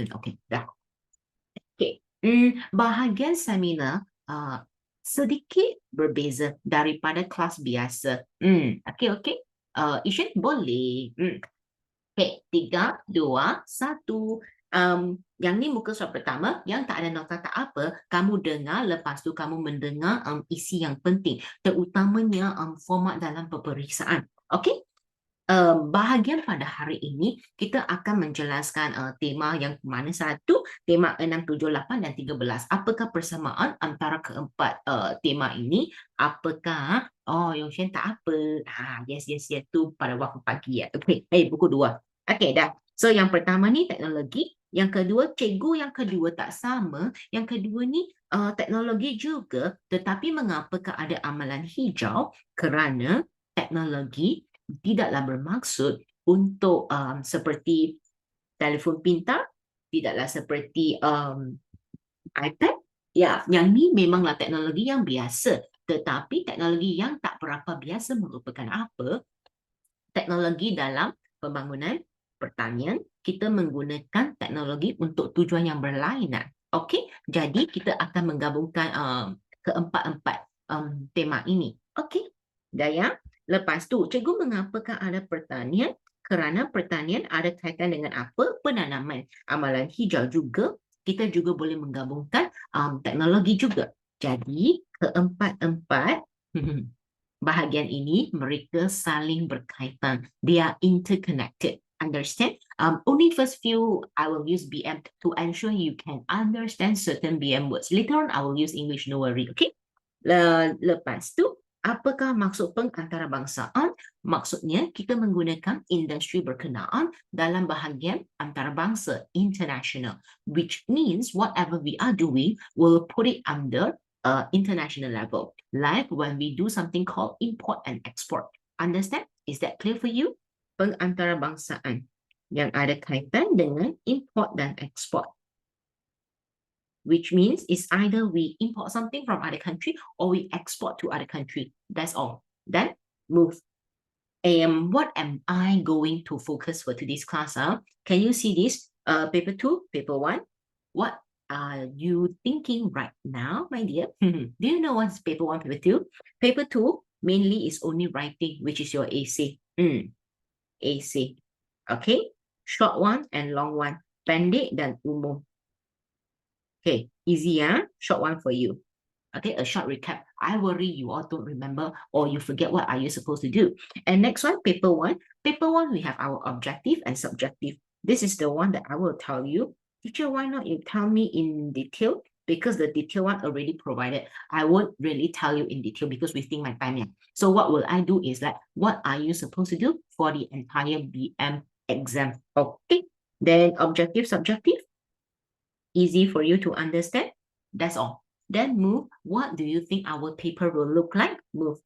important. Okay, dah. Okay. Bahagian seminar sedikit berbeza daripada kelas biasa. Okay. Ishan boleh. Okay, 3, 2, 1. Yang ni muka surat pertama, yang tak ada nota tak apa, kamu dengar, lepas tu kamu mendengar isi yang penting, terutamanya format dalam peperiksaan. Okay? Bahagian pada hari ini kita akan menjelaskan tema yang mana satu, tema 6, 7, 8 dan 13. Apakah persamaan antara keempat tema ini? Apakah Yoshen tak apa? Yes, tu pada waktu pagi ya. Okey, buku 2. Okey, dah. So yang pertama ni teknologi, yang kedua cikgu yang kedua tak sama, yang kedua ni teknologi juga, tetapi mengapakah ada amalan hijau? Kerana teknologi tidaklah bermaksud untuk seperti telefon pintar, tidaklah seperti iPad. Ya, yang ni memanglah teknologi yang biasa. Tetapi teknologi yang tak berapa biasa merupakan apa? Teknologi dalam pembangunan pertanian, kita menggunakan teknologi untuk tujuan yang berlainan. Okey, jadi kita akan menggabungkan keempat-empat tema ini. Okey, Daya. Lepas tu, cikgu mengapakah ada pertanian? Kerana pertanian ada kaitan dengan apa? Penanaman. Amalan hijau juga, kita juga boleh menggabungkan teknologi juga. Jadi, keempat-empat bahagian ini mereka saling berkaitan. They are interconnected. Understand? Only first few I will use BM to ensure you can understand certain BM words. Later on I will use English, no worry. Okay? Lepas tu, apakah maksud pengantarabangsaan? Maksudnya kita menggunakan industri berkenaan dalam bahagian antarabangsa, international, which means whatever we are doing, we'll put it under international level. Like when we do something called import and export. Understand? Is that clear for you? Pengantarabangsaan yang ada kaitan dengan import dan export. Which means it's either we import something from other country or we export to other country. That's all. Then move. What am I going to focus for today's class? Can you see this? Paper 2, paper 1. What are you thinking right now, my dear? Do you know what's paper 1, paper 2? Paper 2 mainly is only writing, which is your essay. Essay. Okay? Short one and long one. Pendek dan umum. Okay, easy, short one for you. Okay, a short recap. I worry you all don't remember or you forget what are you supposed to do. And next one, paper 1. Paper 1, we have our objective and subjective. This is the one that I will tell you. Teacher, why not you tell me in detail? Because the detail one already provided. I won't really tell you in detail because wasting my time. So what will I do is like, what are you supposed to do for the entire BM exam? Okay, then objective, subjective. Easy for you to understand. That's all. Then move. What do you think our paper will look like? Move.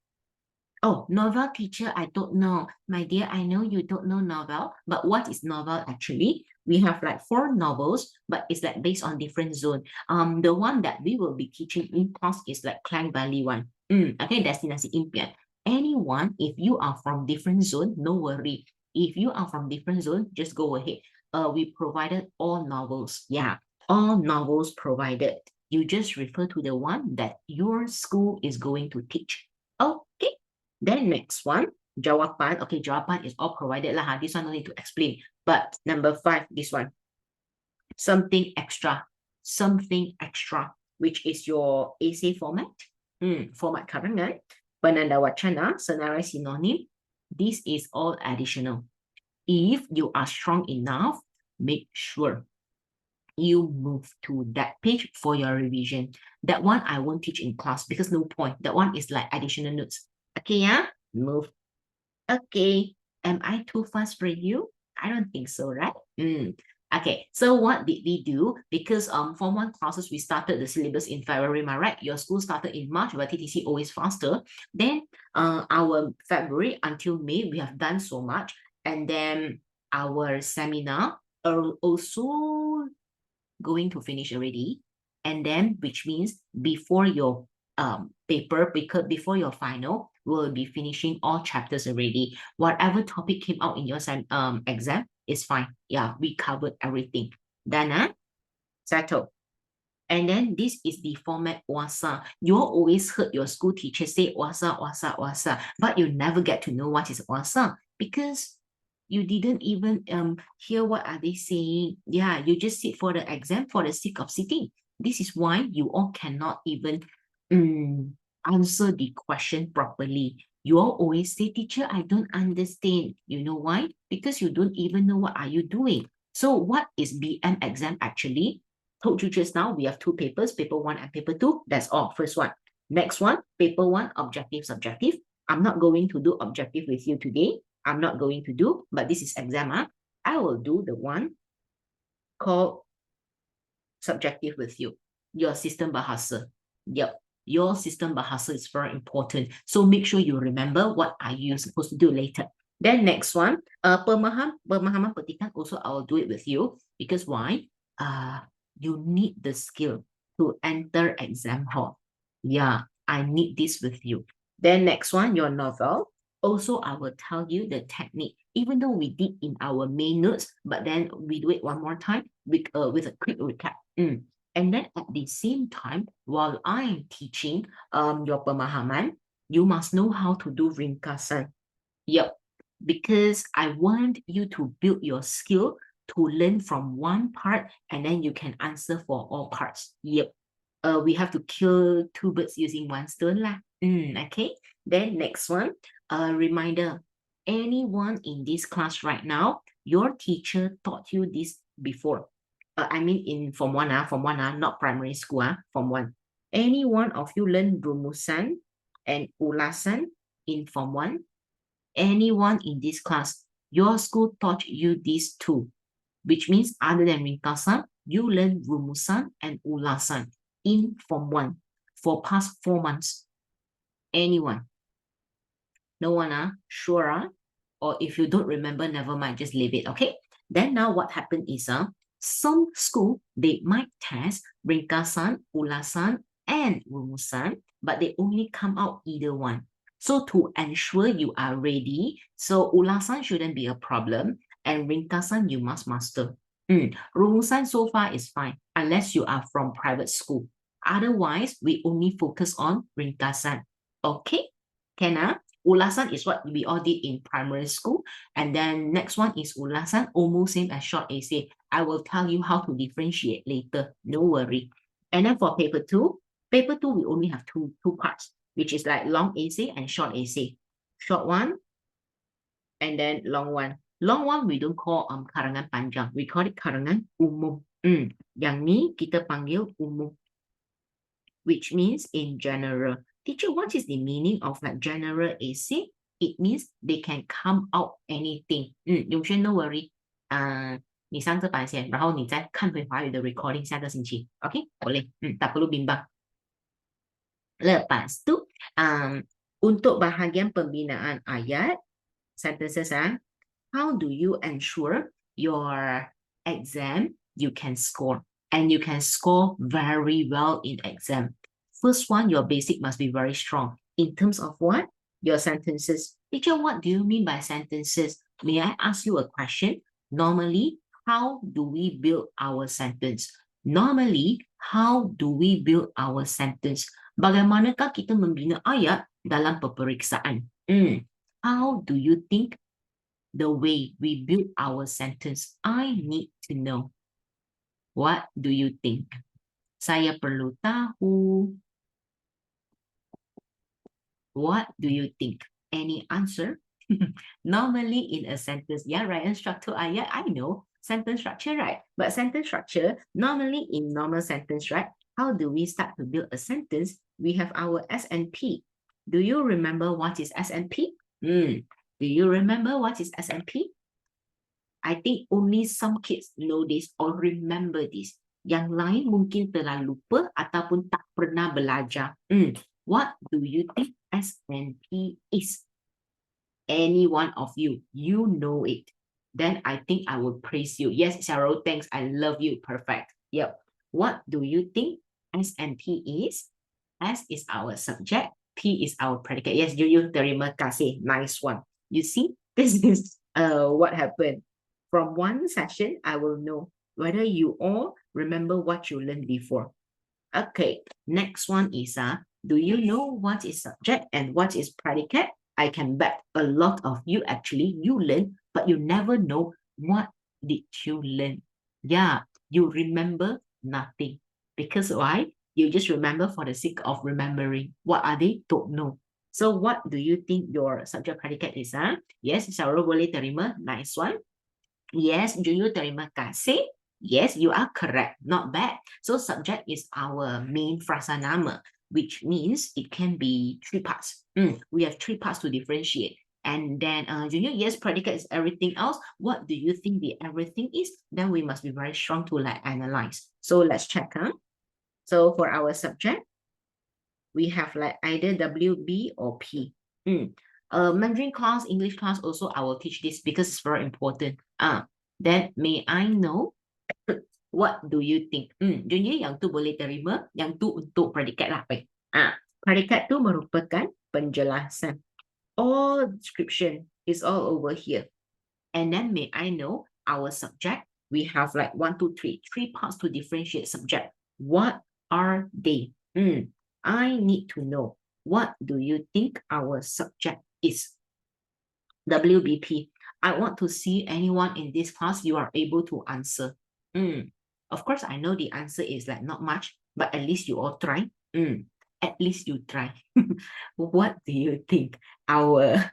Oh, novel, teacher, I don't know. My dear, I know you don't know novel, but what is novel actually? We have like 4 novels, but it's like based on different zone. The one that we will be teaching in class is like Klang Valley one. Okay, Destinasi Impian. Anyone, if you are from different zone, no worry. If you are from different zone, just go ahead. We provided all novels. Yeah, all novels provided. You just refer to the one that your school is going to teach. Okay. Then next one, jawapan. Okay, jawapan is all provided lah. This one no need to explain. But number 5, this one. Something extra. Something extra, which is your essay format. Format karangan, penanda wacana, senarai sinonim. This is all additional. If you are strong enough, make sure you move to that page for your revision. That one I won't teach in class because no point. That one is like additional notes. Okay, yeah? Move. Okay. Am I too fast for you? I don't think so, right? Okay, so what did we do? Because Form 1 classes, we started the syllabus in February, right? Your school started in March, but TTC always faster. Then our February until May, we have done so much. And then our seminar are also going to finish already. And then, which means before your paper, because before your final, we'll be finishing all chapters already. Whatever topic came out in your exam is fine. Yeah, we covered everything. Done, settle. And then this is the format wasa. You always heard your school teacher say wasa, wasa, wasa, but you never get to know what is wasa because you didn't even hear what are they saying. Yeah, you just sit for the exam for the sake of sitting. This is why you all cannot even answer the question properly. You all always say, teacher, I don't understand. You know why? Because you don't even know what are you doing. So what is BM exam actually? Told you just now, we have two papers, paper 1 and paper 2. That's all, first one. Next one, paper 1, objective, subjective. I'm not going to do objective with you today. I'm not going to do, but this is exam. I will do the one called subjective with you. Your system bahasa. Yep. Your system bahasa is very important. So make sure you remember what are you supposed to do later. Then next one, pemahaman petikan also I will do it with you. Because why? You need the skill to enter exam hall. Yeah, I need this with you. Then next one, your novel. Also, I will tell you the technique. Even though we did in our main notes, but then we do it one more time with a quick recap. And then at the same time, while I am teaching your pemahaman, you must know how to do ringkasan. Yep, because I want you to build your skill to learn from one part and then you can answer for all parts. Yep. We have to kill two birds using one stone lah. Okay. Then next one, a reminder. Anyone in this class right now, your teacher taught you this before. I mean in Form 1, not primary school, Form 1. Any one of you learn rumusan and ulasan in Form 1? Anyone in this class, your school taught you these two, which means other than ringkasan, you learn rumusan and ulasan in Form 1 for past 4 months. Anyone? No one, sure, or if you don't remember, never mind, just leave it, okay? Then now what happened is some school, they might test ringkasan, ulasan, and rumusan, but they only come out either one. So to ensure you are ready, so ulasan shouldn't be a problem, and ringkasan you must master. Rumusan so far is fine, unless you are from private school. Otherwise, we only focus on ringkasan. Okay? Can? Ulasan is what we all did in primary school. And then next one is ulasan, almost same as short essay. I will tell you how to differentiate later. No worry. And then for paper 2, we only have two parts, which is like long essay and short essay. Short one and then long one. Long one we don't call karangan panjang. We call it karangan umum. Yang ni kita panggil umum, which means in general. Teacher, what is the meaning of like general essay? It means they can come out anything. Yong Xuan, no worry. 你上这版先，然后你再看回华语的 recording 下个星期。OK， boleh. Tak perlu bimbang. Lepas tu, untuk bahagian pembinaan ayat, sentences, how do you ensure your exam you can score? And you can score very well in exam. First one, your basic must be very strong. In terms of what? Your sentences. Teacher, what do you mean by sentences? May I ask you a question? Normally, how do we build our sentence? Normally, how do we build our sentence? Bagaimanakah kita membina ayat dalam peperiksaan? How do you think the way we build our sentence? I need to know. What do you think? Saya perlu tahu. What do you think? Any answer? Normally in a sentence, yeah, right, structure ayat, I know, sentence structure, right? But sentence structure, normally in normal sentence, right? How do we start to build a sentence? We have our SNP. Do you remember what is SNP? Do you remember what is SNP? I think only some kids know this or remember this. Yang lain mungkin telah lupa ataupun tak pernah belajar. What do you think SNP is? Any one of you, you know it. Then I think I will praise you. Yes, Cheryl, thanks. I love you. Perfect. Yep. What do you think SNP is? S is our subject. P is our predicate. Yes, you terima kasih. Nice one. You see, this is what happened. From one session, I will know whether you all remember what you learned before. Okay, next one is do you know what is subject and what is predicate? I can bet a lot of you actually you learn, but you never know what did you learn. Yeah, you remember nothing. Because why? You just remember for the sake of remembering. What are they? Don't know. So what do you think your subject predicate is? Yes, Sarah boleh terima. Nice one. Yes, Juyu terima kasih. Yes, you are correct. Not bad. So subject is our main frasa nama, which means it can be three parts. We have three parts to differentiate. And then, Junior, yes, predicate is everything else. What do you think the everything is? Then we must be very strong to like analyze. So let's check. So for our subject, we have like either W, B, or P. Mandarin class, English class also, I will teach this because it's very important. Then may I know what do you think? Junior yang tu boleh terima, yang tu untuk predikat lah. Predikat tu merupakan penjelasan. All description is all over here. And then may I know our subject? We have like 1, 2, 3, three parts to differentiate subject. What are they? I need to know. What do you think our subject is? WBP. I want to see anyone in this class you are able to answer. Of course, I know the answer is like not much, but at least you all try. At least you try. What do you think our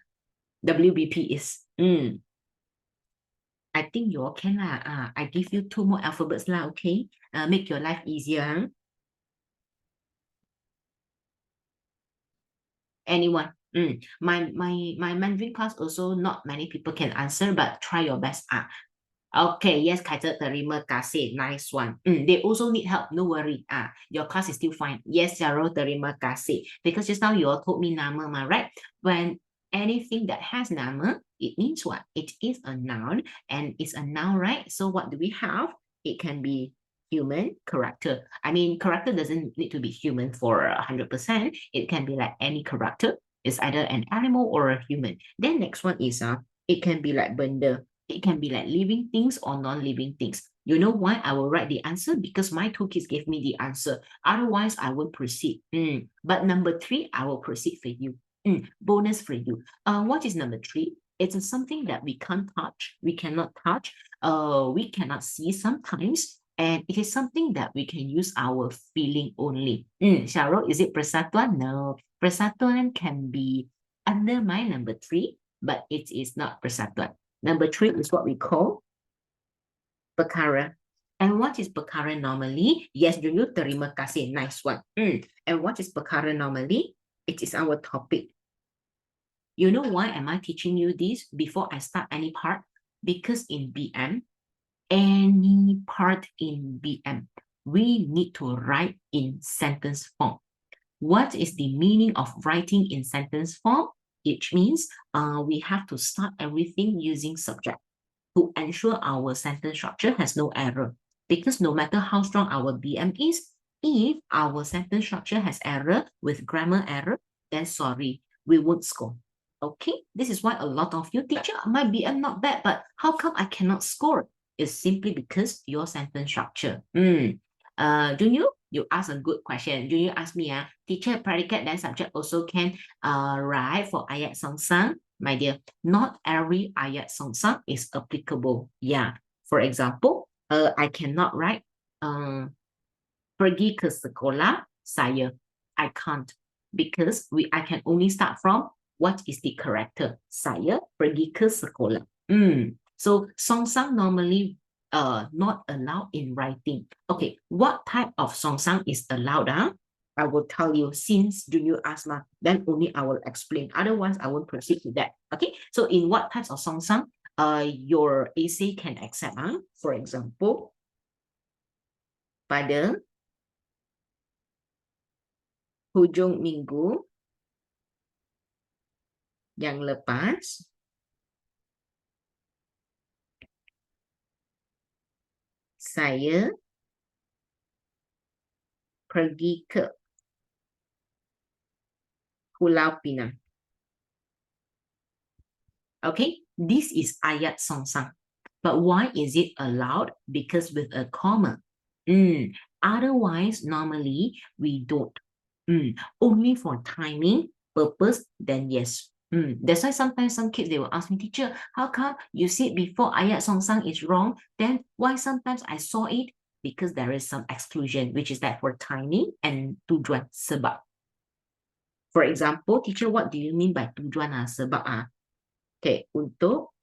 WBP is? I think you all can lah. I give you 2 more alphabets lah, okay? Make your life easier. Anyone? My Mandarin class also not many people can answer, but try your best. Okay, yes, Kaiser, terima kasih. Nice one. They also need help. No worry. Your class is still fine. Yes, Zaro, terima kasih. Because just now you all told me nama, right? When anything that has nama, it means what? It is a noun, and it's a noun, right? So what do we have? It can be human character. I mean, character doesn't need to be human for 100%. It can be like any character. It's either an animal or a human. Then next one is it can be like benda. It can be like living things or non-living things. You know why I will write the answer? Because my 2 kids gave me the answer. Otherwise, I won't proceed. But number 3, I will proceed for you. Bonus for you. What is number 3? It's something that we can't touch. We cannot touch. We cannot see sometimes. And it is something that we can use our feeling only. Cheryl, is it persatuan? No. Persatuan can be under my number 3, but it is not persatuan. Number 3 is what we call perkara. And what is perkara normally? Yes, Junyu, terima kasih. Nice one. And what is perkara normally? It is our topic. You know why am I teaching you this before I start any part? Because in BM, any part in BM, we need to write in sentence form. What is the meaning of writing in sentence form? It means we have to start everything using subject to ensure our sentence structure has no error. Because no matter how strong our BM is, if our sentence structure has error with grammar error, then sorry, we won't score. Okay, this is why a lot of you teacher, my BM not bad, but how come I cannot score? It's simply because your sentence structure. Junior, you ask a good question. Junior ask me, teacher, predicate, then subject also can write for ayat songsang. My dear, not every ayat songsang is applicable. Yeah. For example, I cannot write pergi ke sekolah saya. I can't because I can only start from what is the character. Saya pergi ke sekolah. So songsang normally not allowed in writing. Okay, what type of songsang is allowed? I will tell you since Junior asked, then only I will explain. Otherwise, I won't proceed with that. Okay, so in what types of songsang your AC can accept? For example, pada hujung minggu yang lepas, saya pergi ke Pulau Pinang. Okay, this is ayat songsang. But why is it allowed? Because with a comma. Otherwise, normally we don't. Only for timing purpose, then yes. That's why sometimes some kids, they will ask me, teacher, how come you said before ayat song sang is wrong? Then why sometimes I saw it? Because there is some exclusion, which is that for timing and tujuan sebab. For example, teacher, what do you mean by tujuan sebab Okay, untuk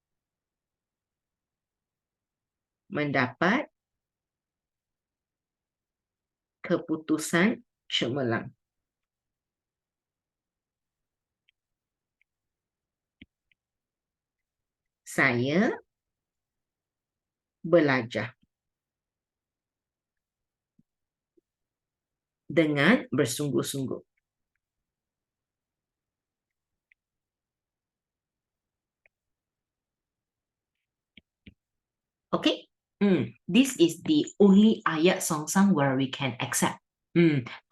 mendapat keputusan cemerlang. Saya belajar dengan bersungguh-sungguh. Okay? This is the only ayat song where we can accept.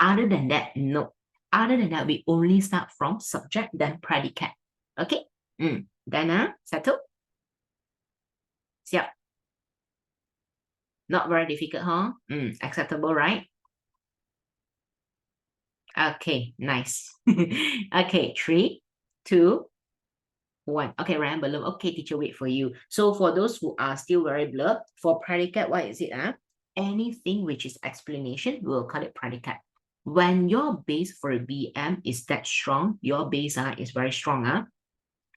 Other than that, no. Other than that, we only start from subject, then predicate. Okay? Dana, settle? Siap. Not very difficult, huh? Acceptable, right? Okay, nice. Okay, 3, 2, 1. Okay, Ryan Balloon. Okay, teacher, wait for you. So for those who are still very blurred, for predicate, what is it? Anything which is explanation, we'll call it predicate. When your base for BM is that strong, your base is very strong.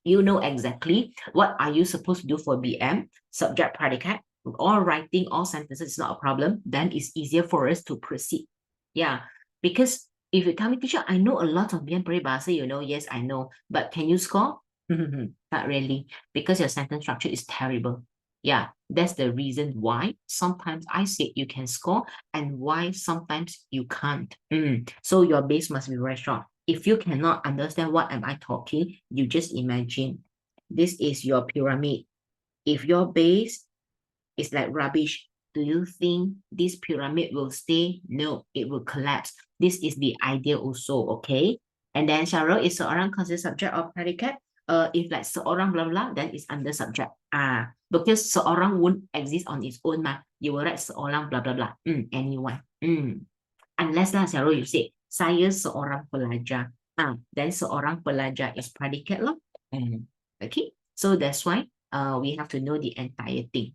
You know exactly what are you supposed to do for BM, subject predicate, all writing, all sentences is not a problem. Then it's easier for us to proceed. Yeah, because if you tell me, teacher, I know a lot of BM peribahasa, yes, I know, but can you score? Not really, because your sentence structure is terrible. Yeah, that's the reason why sometimes I say you can score and why sometimes you can't. So your base must be very strong. If you cannot understand what am I talking, you just imagine this is your pyramid. If your base is like rubbish, do you think this pyramid will stay? No, it will collapse. This is the idea also, okay? And then Cheryl, is seorang considered subject or predicate? If like seorang blah blah, then it's under subject. Because seorang won't exist on its own You will write seorang blah blah blah. Anyone. Unless lah Cheryl, you say saya seorang pelajar. Then seorang pelajar is predicate lah. Okay, so that's why we have to know the entire thing.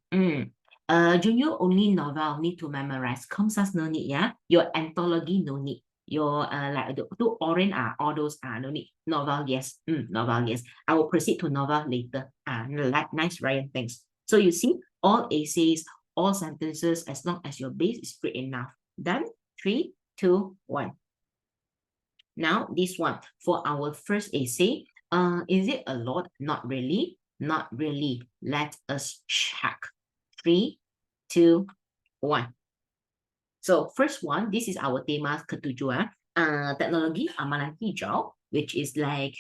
Junior only novel need to memorize. Comsas no need, yeah. Your anthology no need. Your like the orange all those no need. Novel, yes. Novel, yes. I will proceed to novel later. Nice, Ryan, thanks. So you see, all essays, all sentences, as long as your base is great enough. Done. 3, 2, 1. Now this one for our first essay. Is it a lot? Not really. Not really. Let us check. 3, 2, 1. So first one, this is our tema ketujuh. Teknologi amalan hijau, which is like,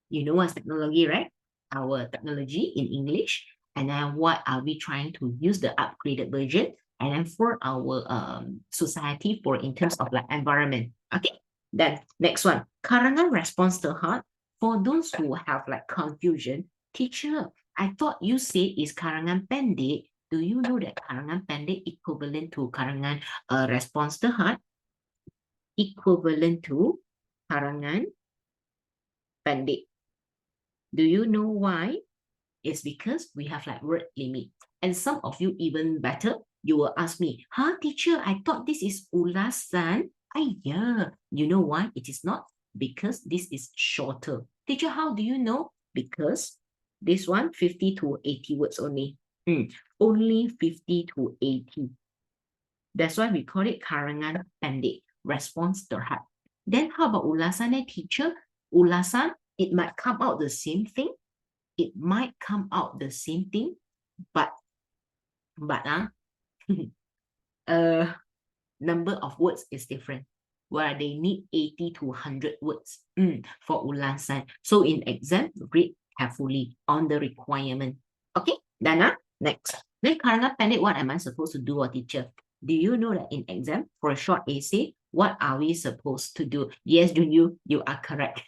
you know what's technology, right? Our technology in English. And then what are we trying to use the upgraded version? And then for our society, for in terms of like environment. Okay. Then next one, karangan response terhad. For those who have like confusion, teacher, I thought you said is karangan pendek. Do you know that karangan pendek equivalent to karangan response terhad? Equivalent to karangan pendek. Do you know why? It's because we have like word limit. And some of you even better, you will ask me, teacher, I thought this is ulasan. Yeah, you know why it is not? Because this is shorter. Teacher, how do you know? Because this one, 50 to 80 words only. Only 50 to 80. That's why we call it karangan pendek, response terhad. Then how about ulasan, teacher? Ulasan, it might come out the same thing. It might come out the same thing, but number of words is different, where they need 80 to 100 words for ulasan. So in exam, read carefully on the requirement. Okay, Dana, next. Then karangan pendek, what am I supposed to do, teacher? Do you know that in exam, for a short essay, what are we supposed to do? Yes, you are correct.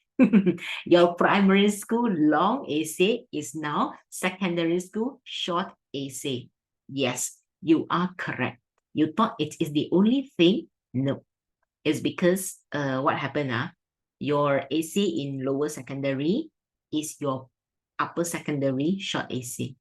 Your primary school long essay is now secondary school short essay. Yes, you are correct. You thought it is the only thing? No. It's because what happened? Your essay in lower secondary is your upper secondary short essay.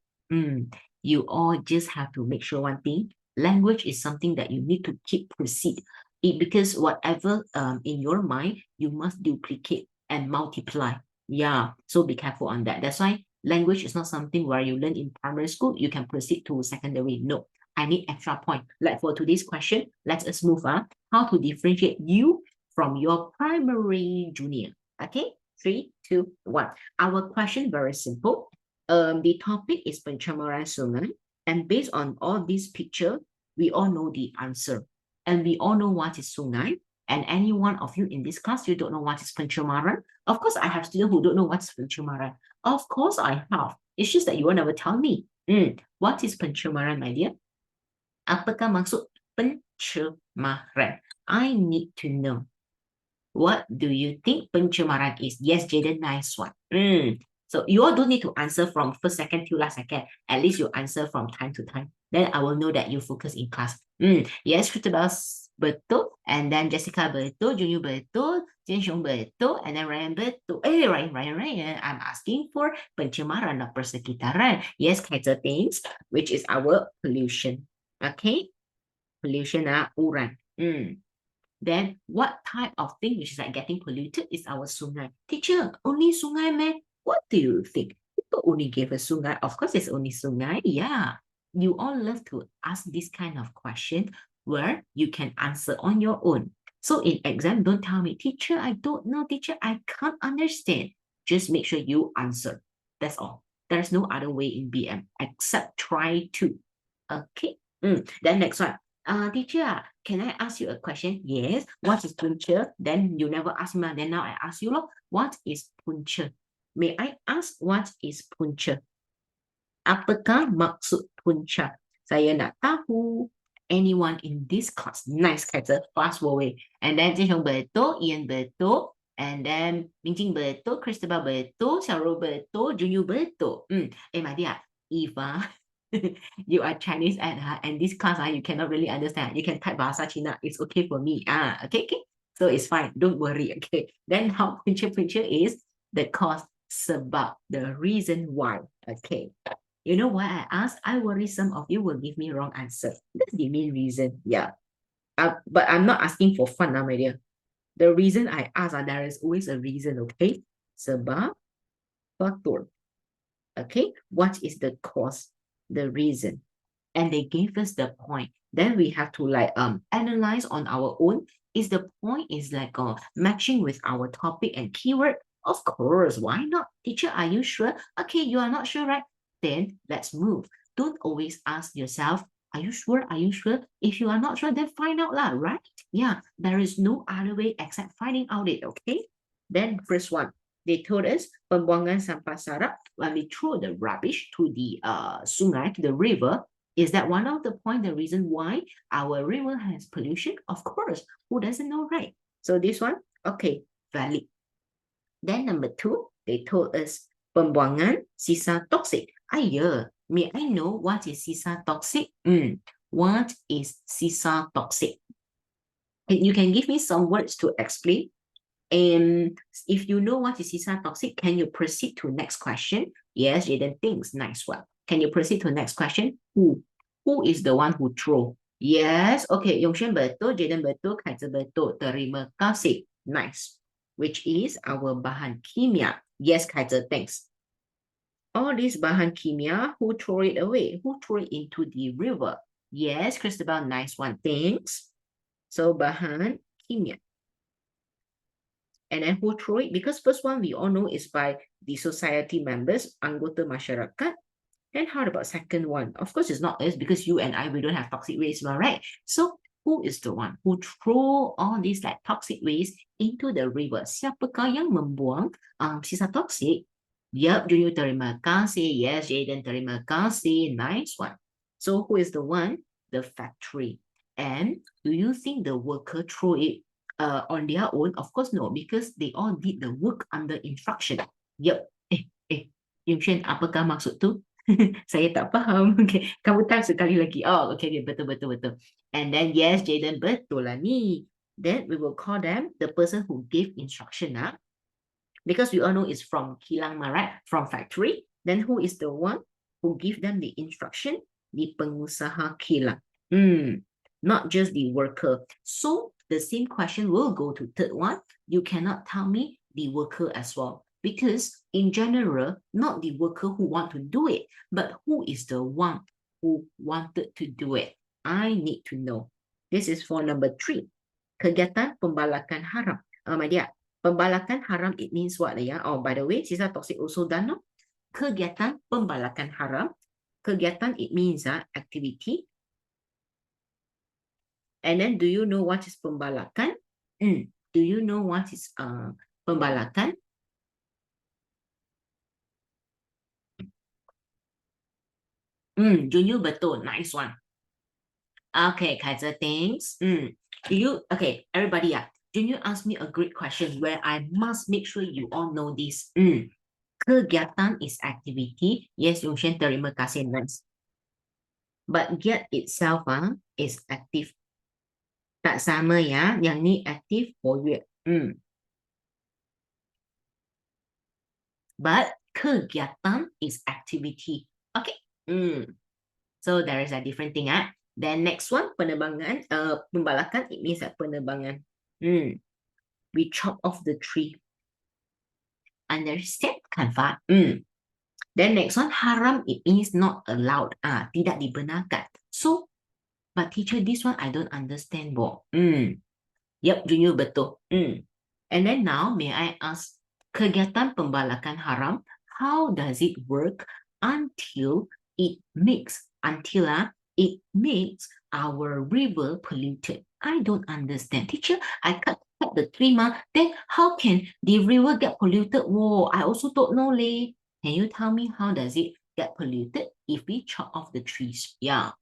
You all just have to make sure one thing. Language is something that you need to keep proceed. Because whatever in your mind, you must duplicate and multiply. Yeah, so be careful on that. That's why language is not something where you learn in primary school, you can proceed to secondary. No, I need extra point. Like for today's question, let us move on. How to differentiate you from your primary junior. Okay, 3, 2, 1. Our question very simple. The topic is pencemaran sungai, and based on all these picture, we all know the answer, and we all know what is sungai. And any one of you in this class, you don't know what is pencemaran. Of course, I have students who don't know what's pencemaran. Of course, I have. It's just that you will never tell me. What is pencemaran, my dear? Apakah maksud pencemaran? I need to know. What do you think pencemaran is? Yes, Jaden, nice one. So you all don't need to answer from first second till last second. At least you answer from time to time. Then I will know that you focus in class. Yes, Christabel betul. And then Jessica betul. Junyu betul. Jianxiong betul. And then Ryan betul. Ryan. I'm asking for pencemaran, not persekitaran. Yes, Kaiser things, which is our pollution. Okay? Pollution, uran. Then what type of thing which is like getting polluted is our sungai. Teacher, only sungai meh? What do you think? People only gave a sungai. Of course, it's only sungai. Yeah. You all love to ask this kind of question where you can answer on your own. So in exam, don't tell me, teacher, I don't know, teacher, I can't understand. Just make sure you answer. That's all. There's no other way in BM except try to. Okay. Then next one. Teacher, can I ask you a question? Yes. What is punca? Then you never ask me. Then now I ask you, what is punca? May I ask what is punca? Apakah maksud punca? Saya nak tahu. Anyone in this class? Nice, Kaiser. Fast away. And then Jin Xiong betul, Ian betul. And then Mingjing betul, Christabel betul, Xiaoro betul, Junyu betul. My dear, if you are Chinese and this class you cannot really understand. You can type Bahasa Cina. It's okay for me. Okay. So it's fine. Don't worry. Okay. Then how punca is the cause, sebab, the reason why. Okay. You know why I asked? I worry some of you will give me wrong answer. That's the main reason. Yeah. But I'm not asking for fun, my dear. The reason I ask, there is always a reason, okay? Sebab, faktor. Okay, what is the cause, the reason? And they gave us the point. Then we have to analyze on our own. Is the point is matching with our topic and keyword? Of course, why not? Teacher, are you sure? Okay, you are not sure, right? Then let's move. Don't always ask yourself, are you sure? Are you sure? If you are not sure, then find out lah, right? Yeah, there is no other way except finding out it, okay? Then first one, they told us pembuangan sampah sarap, when we throw the rubbish to the sungai, to the river. Is that one of the point, the reason why our river has pollution? Of course, who doesn't know, right? So this one, okay, valid. Then number 2, they told us pembuangan sisa toxic. May I know what is sisa toxic? What is sisa toxic? You can give me some words to explain. And if you know what is sisa toxic, can you proceed to next question? Yes, Jaden thinks. Nice one. Can you proceed to next question? Who is the one who throw? Yes. Okay. Yongshen betul, Jaden betul, Kaiser betul. Terima kasih. Nice. Which is our bahan kimia. Yes, Kaiser, thanks. All these bahan kimia, who throw it away? Who throw it into the river? Yes, Christabel, nice one. Thanks. So bahan kimia. And then who throw it? Because first one we all know is by the society members, anggota masyarakat. Then how about second one? Of course, it's not us because you and I, we don't have toxic waste, right? So who is the one who throw all these toxic waste into the river? Siapakah yang membuang sisa toxic? Yep, Junyu, terima kasih. Yes, Jaden, terima kasih. Nice one. So who is the one? The factory. And do you think the worker throw it on their own? Of course, no, because they all did the work under instruction. Yep. Yung Shen, apakah maksud tu? Saya tak faham. Okay, kamu try sekali lagi. Oh, okay, betul, betul, betul. And then, yes, Jaden, betul lah ni. Then we will call them the person who gave instruction, because we all know it's from kilang, right? From factory. Then who is the one who give them the instruction? The pengusaha kilang. Not just the worker. So the same question will go to third one. You cannot tell me the worker as well, because in general, not the worker who want to do it, but who is the one who wanted to do it. I need to know. This is for number 3. Kegiatan pembalakan haram. My dear, pembalakan haram, it means what? Oh, by the way, sisa toxic also done, no? Kegiatan pembalakan haram. Kegiatan, it means activity. And then, do you know what is pembalakan? Do you know what is pembalakan? Junyu betul. Nice one. Okay, Kaiser, thanks. Okay, everybody, Junyu asked me a great question where I must make sure you all know this. Kegiatan is activity. Yes, Yungshen, terima kasih, nice. But get itself is active. Tak sama ya, yang ni active 活跃. But kegiatan is activity. Okay. So there is a different thing. Then next one, penebangan. Pembalakan, it means penebangan. We chop off the tree. Understand, kan, Fah? Then next one, haram, it means not allowed. Tidak dibenarkan. So, but teacher, this one I don't understand, Bo. Yep, Junior betul. And then now, may I ask, kegiatan pembalakan haram, how does it work until it makes our river polluted? I don't understand. Teacher, I cut the tree, then how can the river get polluted? Whoa, I also don't know, leh. Can you tell me how does it get polluted if we chop off the trees? Yeah,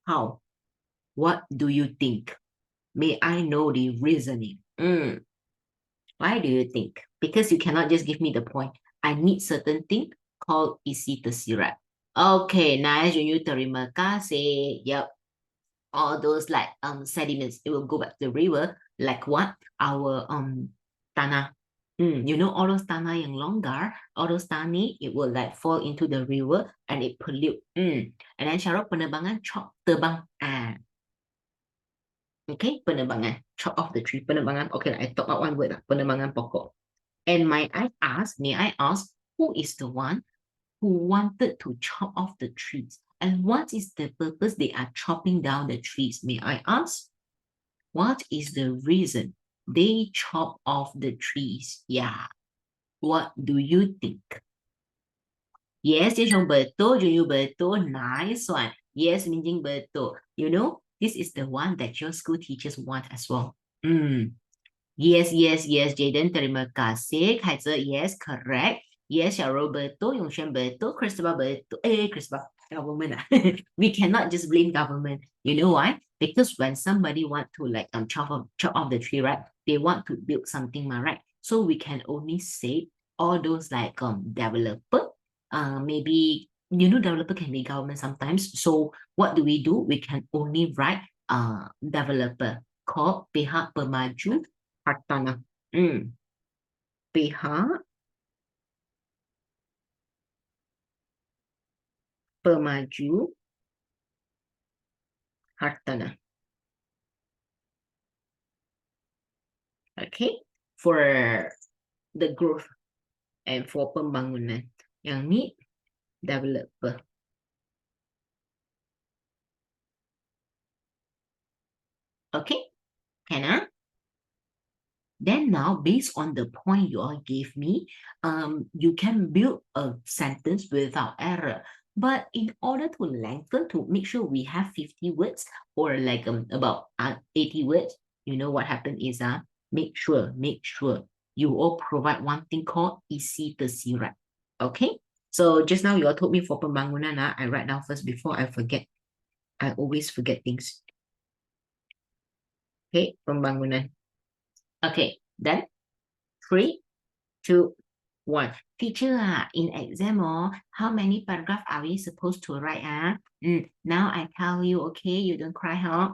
how? What do you think? May I know the reasoning? Why do you think? Because you cannot just give me the point. I need certain thing called isi tersirat. Okay, nice. You terima kasih. Yep. All those like sediments, it will go back to the river. Like what? Our tanah. You know, all those tanah yang longgar, all those tani, it will like fall into the river and it pollute. And then syarat penerbangan, chop, terbang. Okay, penerbangan. Chop off the tree. Penerbangan. Okay, I talk about one word. Penerbangan pokok. And may I ask, who is the one who wanted to chop off the trees? And what is the purpose they are chopping down the trees? May I ask? What is the reason they chop off the trees? Yeah. What do you think? Yes, Jung betul, Junyu betul. Nice one. Yes, Minjing betul. You know, this is the one that your school teachers want as well. Yes, Jaden, terima kasih. Kaiser, yes, correct. Yes, Xiaoro betul, Yongshen betul, Christopher betul. Christopher, government. We cannot just blame government. You know why? Because when somebody want to like chop off the tree, right? They want to build something, right? So we can only say all those like developer, maybe developer can be government sometimes. So what do? We can only write developer called pihak pemaju hartanah. Pihak pemaju hartanah. Okay, for the growth and for pembangunan. Yang ni developer. Okay, can Then now, based on the point you all gave me, you can build a sentence without error. But in order to lengthen, to make sure we have 50 words or like about 80 words, you know what happened is make sure you all provide one thing called isi tersirat. Okay? So just now you all told me for pembangunan, I write down first before I forget. I always forget things. Okay, pembangunan. Okay, then 3, 2, 1. Teacher, in exam, how many paragraph are we supposed to write? Now I tell you, okay, you don't cry, huh?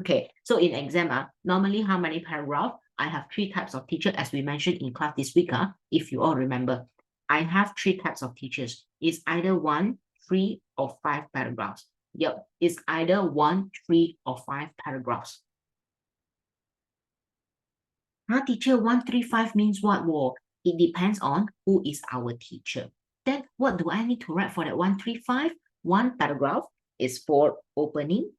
Okay, so in exam, normally how many paragraph? I have 3 types of teacher, as we mentioned in class this week, if you all remember. I have 3 types of teachers. It's either 1, 3, or 5 paragraphs. Yep, it's either 1, 3, or 5 paragraphs. Teacher, 135 means what? Whoa, it depends on who is our teacher. Then what do I need to write for that 135? One paragraph is for opening.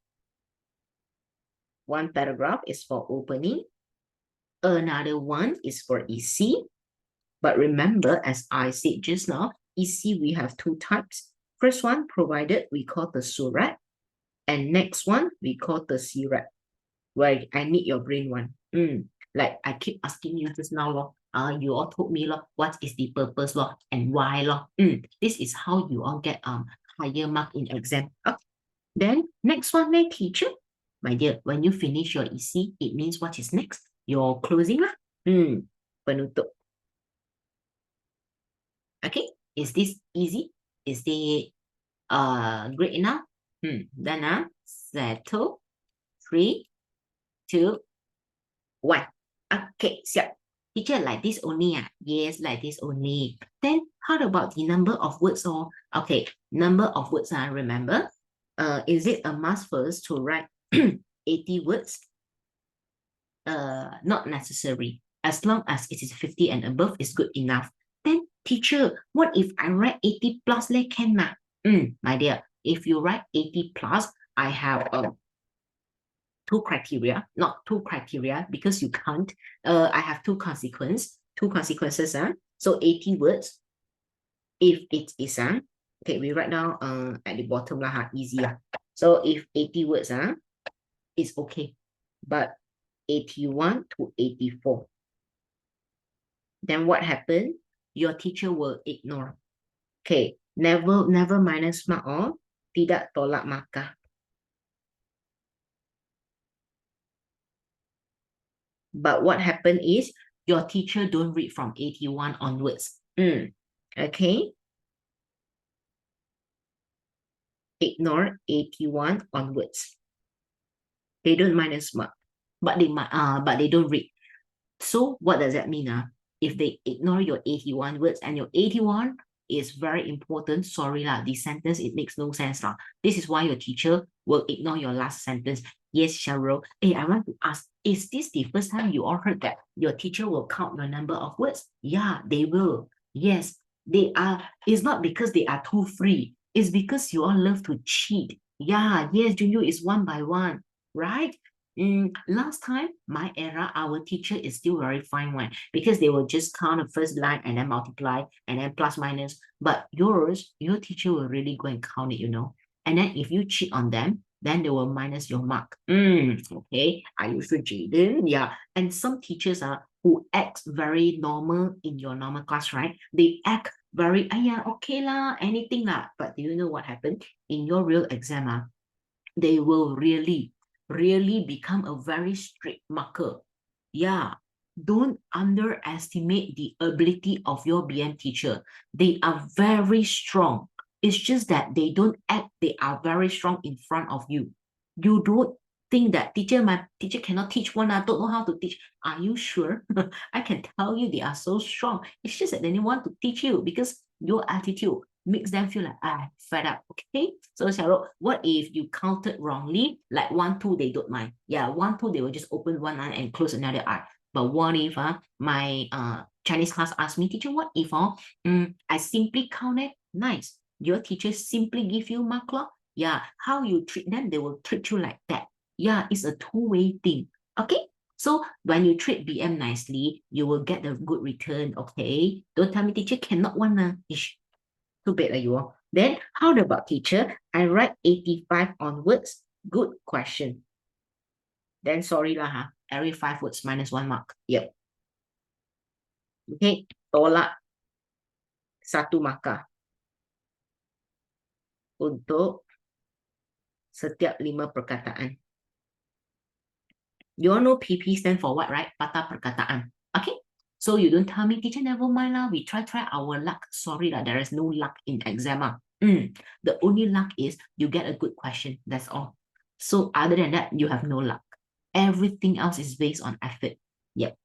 One paragraph is for opening. Another one is for EC. But remember, as I said just now, EC we have 2 types. First one provided we call the surat. And next one we call the sirat. Where I need your brain one. Like I keep asking you just now, you all told me, what is the purpose, and why, This is how you all get higher mark in exam. Okay. Then next one, teacher. My dear, when you finish your EC, it means what is next? Your closing lah. Penutup. Okay, is this easy? Is this great enough? Then settle. 3, 2, 1. Okay, so teacher, like this only. Yes, like this only. Then how about the number of words? Okay, number of words. Remember, is it a must first to write 80 words? Not necessary. As long as it is 50 and above is good enough. Then teacher, what if I write 80 plus? Can ma? My dear, if you write 80 plus, I have 2 criteria, not 2 criteria because you can't. I have 2 consequences. So 80 words. If it is, okay, we write down at the bottom lah, easy. So if 80 words, it's okay. But 81 to 84. Then what happened? Your teacher will ignore. Okay, never minus mark or tidak tolak markah. But what happened is your teacher don't read from 81 onwards. Okay. Ignore 81 onwards. They don't minus mark, but they don't read. So what does that mean? If they ignore your 81 words and your 81 is very important, sorry lah, the sentence, it makes no sense lah. This is why your teacher will ignore your last sentence. Yes, Cheryl. Hey, I want to ask, is this the first time you all heard that your teacher will count your number of words? Yeah, they will. Yes, they are. It's not because they are too free. It's because you all love to cheat. Yeah, yes, Junyu is 1 by 1, right? Last time, my era, our teacher is still very fine one because they will just count the first line and then multiply and then plus minus. But your teacher will really go and count it, And then if you cheat on them, then they will minus your mark. Okay. Are you sure, Jaden? Yeah. And some teachers who act very normal in your normal class, right? They act very, okay lah, anything lah. But do you know what happened? In your real exam, they will really become a very strict marker. Yeah, don't underestimate the ability of your BM teacher. They are very strong. It's just that they don't act, they are very strong in front of you. You don't think that my teacher cannot teach one, I don't know how to teach. Are you sure? I can tell you they are so strong. It's just that they want to teach you because your attitude makes them feel like, fed up, okay? So, Cheryl, what if you counted wrongly? Like 1, 2, they don't mind. Yeah, 1, 2, they will just open one eye and close another eye. But what if my Chinese class asked me, teacher, what if I simply counted? Nice. Your teacher simply give you mark law. Yeah, how you treat them, they will treat you like that. Yeah, it's a two-way thing. Okay? So when you treat BM nicely, you will get a good return, okay? Don't tell me teacher cannot one. Ish. Too bad you all. Then how about teacher? I write 85 onwards. Good question. Then sorry lah, every 5 words minus 1 mark. Yep. Okay, tolak 1 markah. Untuk setiap 5 perkataan. You all know PP stand for what, right? Patah perkataan. Okay? So you don't tell me, teacher, never mind lah. We try our luck. Sorry lah, there is no luck in exam. The only luck is you get a good question. That's all. So other than that, you have no luck. Everything else is based on effort. Yep.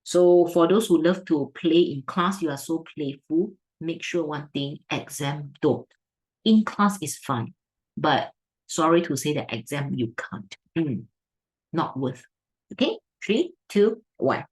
So for those who love to play in class, you are so playful. Make sure one thing, exam don't. In class is fun, but sorry to say that exam you can't. Not worth. Okay, 3, 2, 1.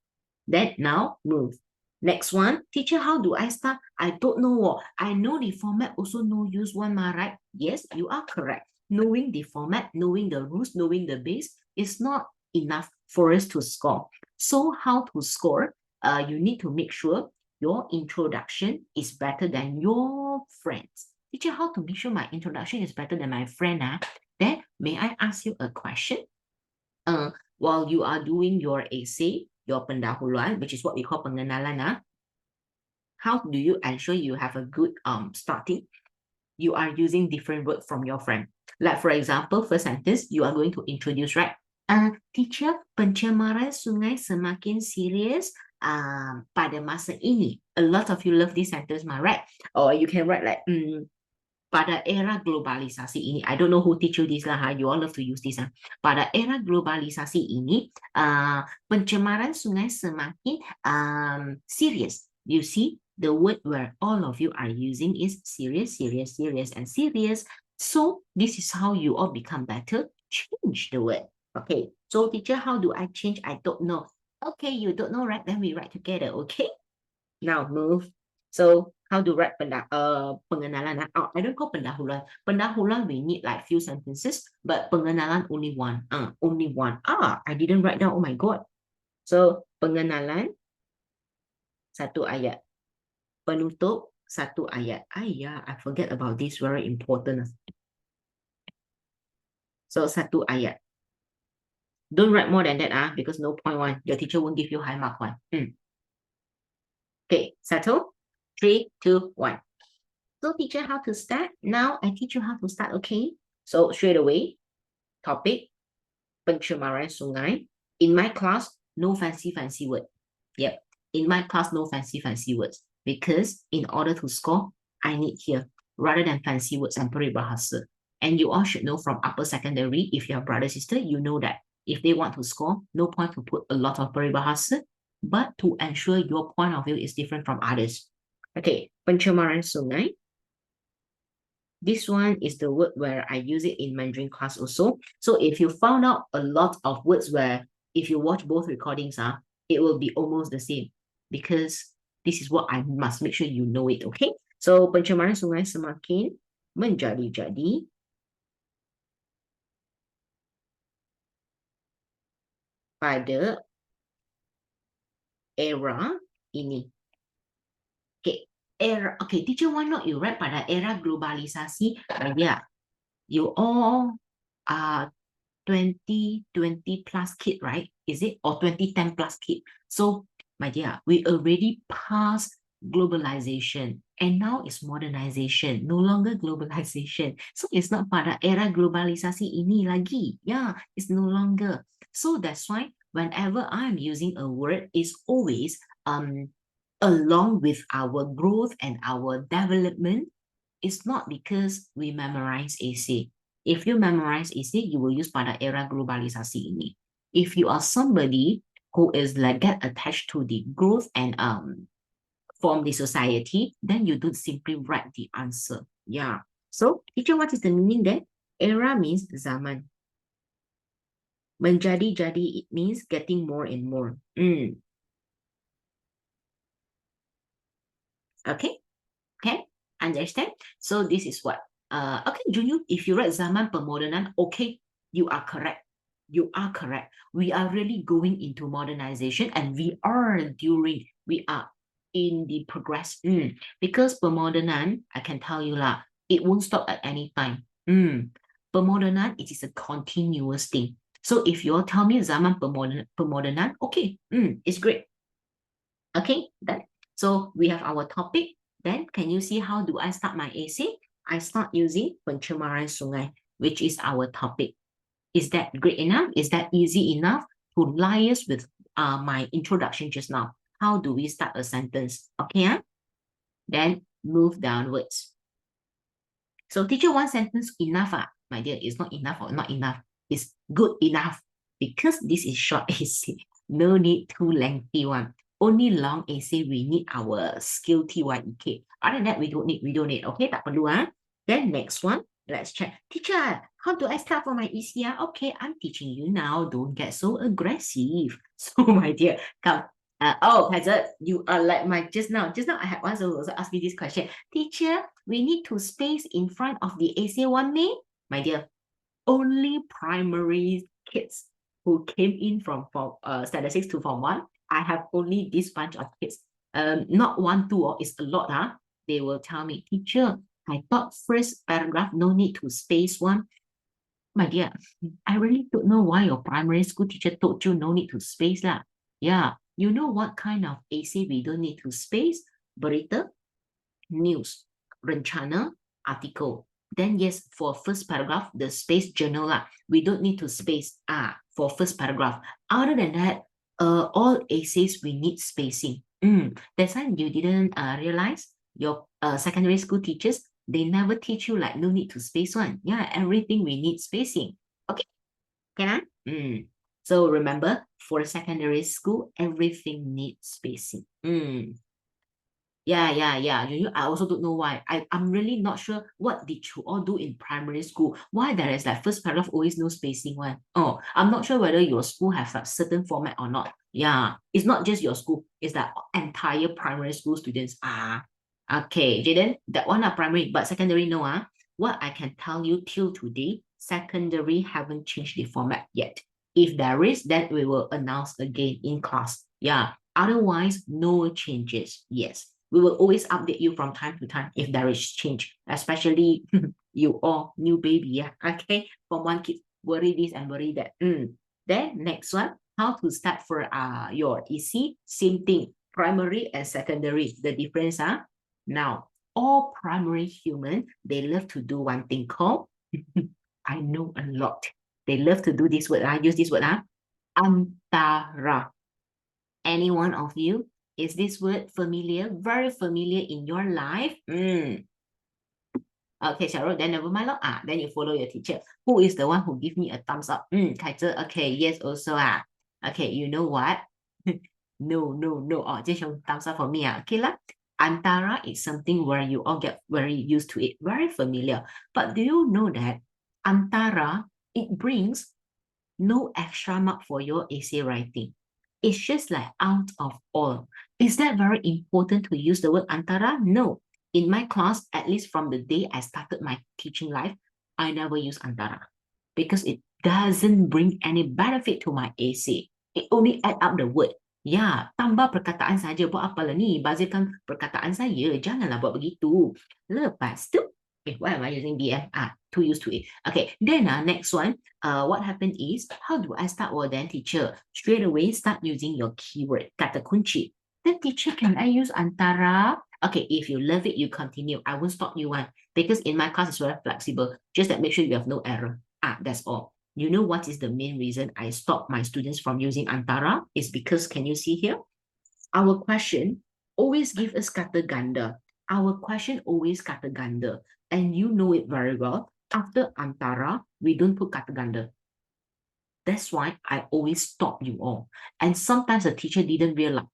Then now move. Next one, teacher, how do I start? I don't know. I know the format also no use one, right? Yes, you are correct. Knowing the format, knowing the rules, knowing the base is not enough for us to score. So how to score? You need to make sure your introduction is better than your friends. Teacher, how to make sure my introduction is better than my friend? Then may I ask you a question? While you are doing your essay, your pendahuluan, which is what we call pengenalan, how do you ensure you have a good starting? You are using different words from your friend. Like for example, first sentence, you are going to introduce, right? Teacher, pencemaran sungai semakin serius pada masa ini. A lot of you love this sentence, right? Or you can write like, pada era globalisasi ini, I don't know who teach you this lah, you all love to use this. Pada era globalisasi ini, pencemaran sungai semakin serious. You see, the word where all of you are using is serious, serious, serious, and serious. So this is how you all become better. Change the word. Okay, so teacher, how do I change? I don't know. Okay, you don't know, right? Then we write together, okay? Now move. So how to write pengenalan? Oh, I don't call pendahuluan. Pendahuluan we need like few sentences, but pengenalan only one. Only one. I didn't write down. Oh my god. So pengenalan satu ayat. Penutup satu ayat. Yeah, I forget about this. Very important. So satu ayat. Don't write more than that, because no point one. Your teacher won't give you high mark one. Okay, settle. 3, 2, 1. So teacher, how to start? Now I teach you how to start, okay? So straight away, topic, pencemaran sungai. In my class, no fancy word. Yep, in my class, no fancy words. Because in order to score, I need here, rather than fancy words and peribahasa. And you all should know from upper secondary, if you have brother, sister, you know that if they want to score, no point to put a lot of peribahasa, but to ensure your point of view is different from others. Okay, pencemaran sungai. This one is the word where I use it in Mandarin class also. So if you found out a lot of words where if you watch both recordings, it will be almost the same because this is what I must make sure you know it, okay? So pencemaran sungai semakin menjadi-jadi pada era ini. Okay, era. Okay, teacher, why not you write pada era globalisasi? Yeah, you all are 2020 plus kid, right? Is it? Or 2010 plus kid? So, my dear, we already passed globalization and now it's modernization, no longer globalization. So it's not pada era globalisasi ini lagi. Yeah, it's no longer. So that's why whenever I'm using a word, it's always along with our growth and our development. It's not because we memorize essay. If you memorize essay, you will use pada era globalisasi ini. If you are somebody who is like get attached to the growth and from the society, then you don't simply write the answer. Yeah. So, teacher, what is the meaning there? Era means zaman. Menjadi-jadi, it means getting more and more. Okay? Okay? Understand? So this is what. Okay, Junyu, if you write zaman pemodernan, okay, you are correct. You are correct. We are really going into modernization and we are in the progress. Because pemodernan, I can tell you lah, it won't stop at any time. Pemodernan, it is a continuous thing. So if you all tell me zaman pemodernan, okay, it's great. Okay, done. So we have our topic. Then can you see how do I start my essay? I start using pencemaran sungai, which is our topic. Is that great enough? Is that easy enough to liaise with my introduction just now? How do we start a sentence? Okay, then move downwards. So teacher, one sentence enough, my dear, it's not enough or not enough. It's good enough because this is short essay. No need too lengthy one. Only long essay we need our skill TYEK. Other than that, we don't need. Okay, tak perlu Then next one, let's check. Teacher, how do I start for my ECR? Okay, I'm teaching you now. Don't get so aggressive. So my dear, come. Hazard, you are like my just now. Just now I had one who also asked me this question. Teacher, we need to space in front of the essay one name. My dear, only primary kids who came in from standard 6 to form 1. I have only this bunch of kids. Not 1, 2, or it's a lot. They will tell me, teacher, I thought first paragraph no need to space one. My dear, I really don't know why your primary school teacher told you no need to space lah. Yeah, you know what kind of essay we don't need to space? Berita, news, rencana, article. Then yes, for first paragraph, the space journal lah. We don't need to space for first paragraph. Other than that, all essays we need spacing. That's why you didn't realize your secondary school teachers, they never teach you like no need to space one. Yeah, everything we need spacing. Okay, can I? So remember, for secondary school, everything needs spacing. Yeah. I also don't know why. I'm really not sure what did you all do in primary school. Why there is like first paragraph always no spacing one. Oh, I'm not sure whether your school has a certain format or not. Yeah, it's not just your school. It's that entire primary school students. Okay, Jaden, that one are primary, but secondary no. What I can tell you till today, secondary haven't changed the format yet. If there is, then we will announce again in class. Yeah. Otherwise, no changes. Yes. We will always update you from time to time if there is change, especially you all new baby. Yeah. Okay. From one kid, worry this and worry that. Then next one, how to start for your EC? Same thing. Primary and secondary. The difference, now, all primary human, they love to do one thing called, I know a lot. They love to do this word, use this word, antara. Any one of you, is this word familiar, very familiar in your life? Okay, Cheryl, then never mind. Then you follow your teacher. Who is the one who give me a thumbs up? Kaiser, okay, yes, also. Okay, you know what? No. Oh, just show thumbs up for me. Okay lah. Antara is something where you all get very used to it, very familiar. But do you know that antara, it brings no extra mark for your essay writing. It's just like out of all. Is that very important to use the word antara? No. In my class, at least from the day I started my teaching life, I never use antara because it doesn't bring any benefit to my essay. It only add up the word. Ya, tambah perkataan saja. Buat apa lah ni? Bazirkan perkataan saya. Janganlah buat begitu. Lepas tu, why am I using BF? Too used to it. Okay, then next one. What happened is, how do I start? Well, then teacher, straight away start using your keyword, kata kunci. Then teacher, can I use antara? Okay, if you love it, you continue. I won't stop you one because in my class it's very flexible. Just that make sure you have no error. That's all. You know what is the main reason I stop my students from using antara? Is because, can you see here? Our question always give us kata ganda. Our question always kata ganda. And you know it very well. After antara, we don't put kata ganda. That's why I always stop you all. And sometimes the teacher didn't realize,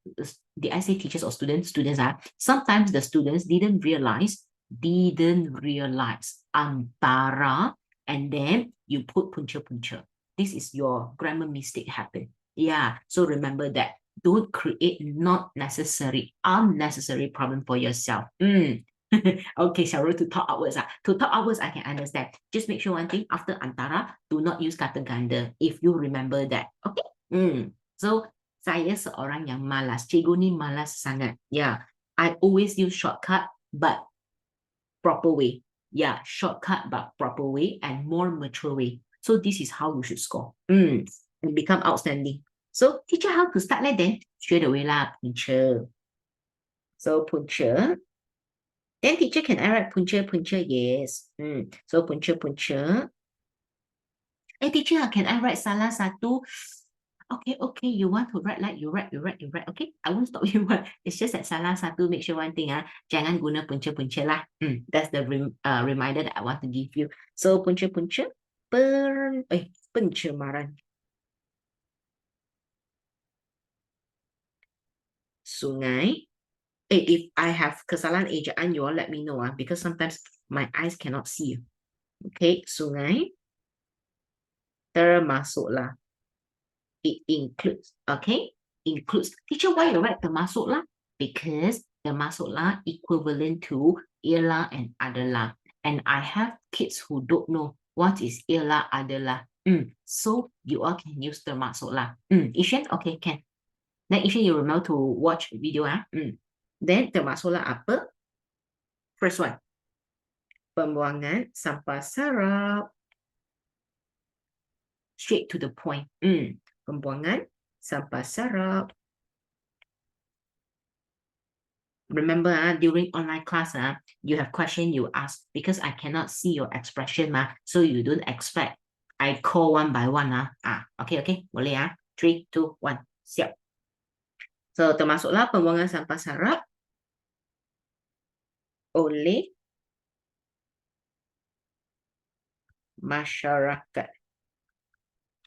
did I say teachers or students? Students are. Sometimes the students didn't realize antara, and then you put punca. This is your grammar mistake happen. Yeah, so remember that. Don't create not necessary, unnecessary problem for yourself. Okay, Cheryl, to talk outwards. To talk outwards, I can understand. Just make sure one thing, after antara, do not use kata ganda, if you remember that. Okay? So, saya seorang yang malas. Cikgu ni malas sangat. Yeah, I always use shortcut, but proper way. Yeah, shortcut, but proper way, and more mature way. So, this is how you should score. And become outstanding. So, teacher, how to start like then? Straight away lah, punca. So, punca. Then teacher, can I write punca? Yes. So punca. teacher, can I write salah satu? Okay, you want to write like you write. Okay, I won't stop you. It's just that salah satu, make sure one thing, jangan guna punca-punca lah. That's the reminder that I want to give you. So punca-punca, pencemaran. Sungai. If I have kesalahan ejaan, you all let me know, because sometimes my eyes cannot see. Okay, sungai termasuklah. It includes, okay? Includes. Teacher, why you write termasuklah? Because termasuklah equivalent to ialah and adalah. And I have kids who don't know what is ialah adalah. So you all can use termasuklah. Ishan, okay, can. Then Ishan, you remember to watch video, Then termasuklah apa? First one. Pembuangan sampah sarap. Straight to the point. Pembuangan sampah sarap. Remember, during online class, you have question you ask, because I cannot see your expression, so you don't expect I call one by one. Okay. Boleh, 3, 2, 1. Siap. So, termasuklah pembuangan sampah sarap oleh masyarakat,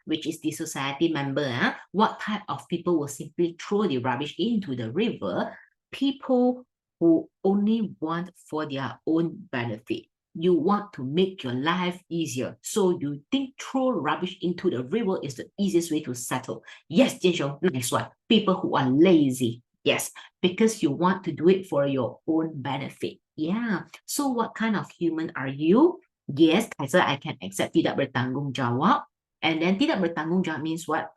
which is the society member. What type of people will simply throw the rubbish into the river? People who only want for their own benefit. You want to make your life easier, so you think throw rubbish into the river is the easiest way to settle. Yes, Jianxiong, nice one. People who are lazy. Yes, because you want to do it for your own benefit. Yeah. So what kind of human are you? Yes, Kaiser, I can accept tidak bertanggung jawab. And then tidak bertanggung jawab means what?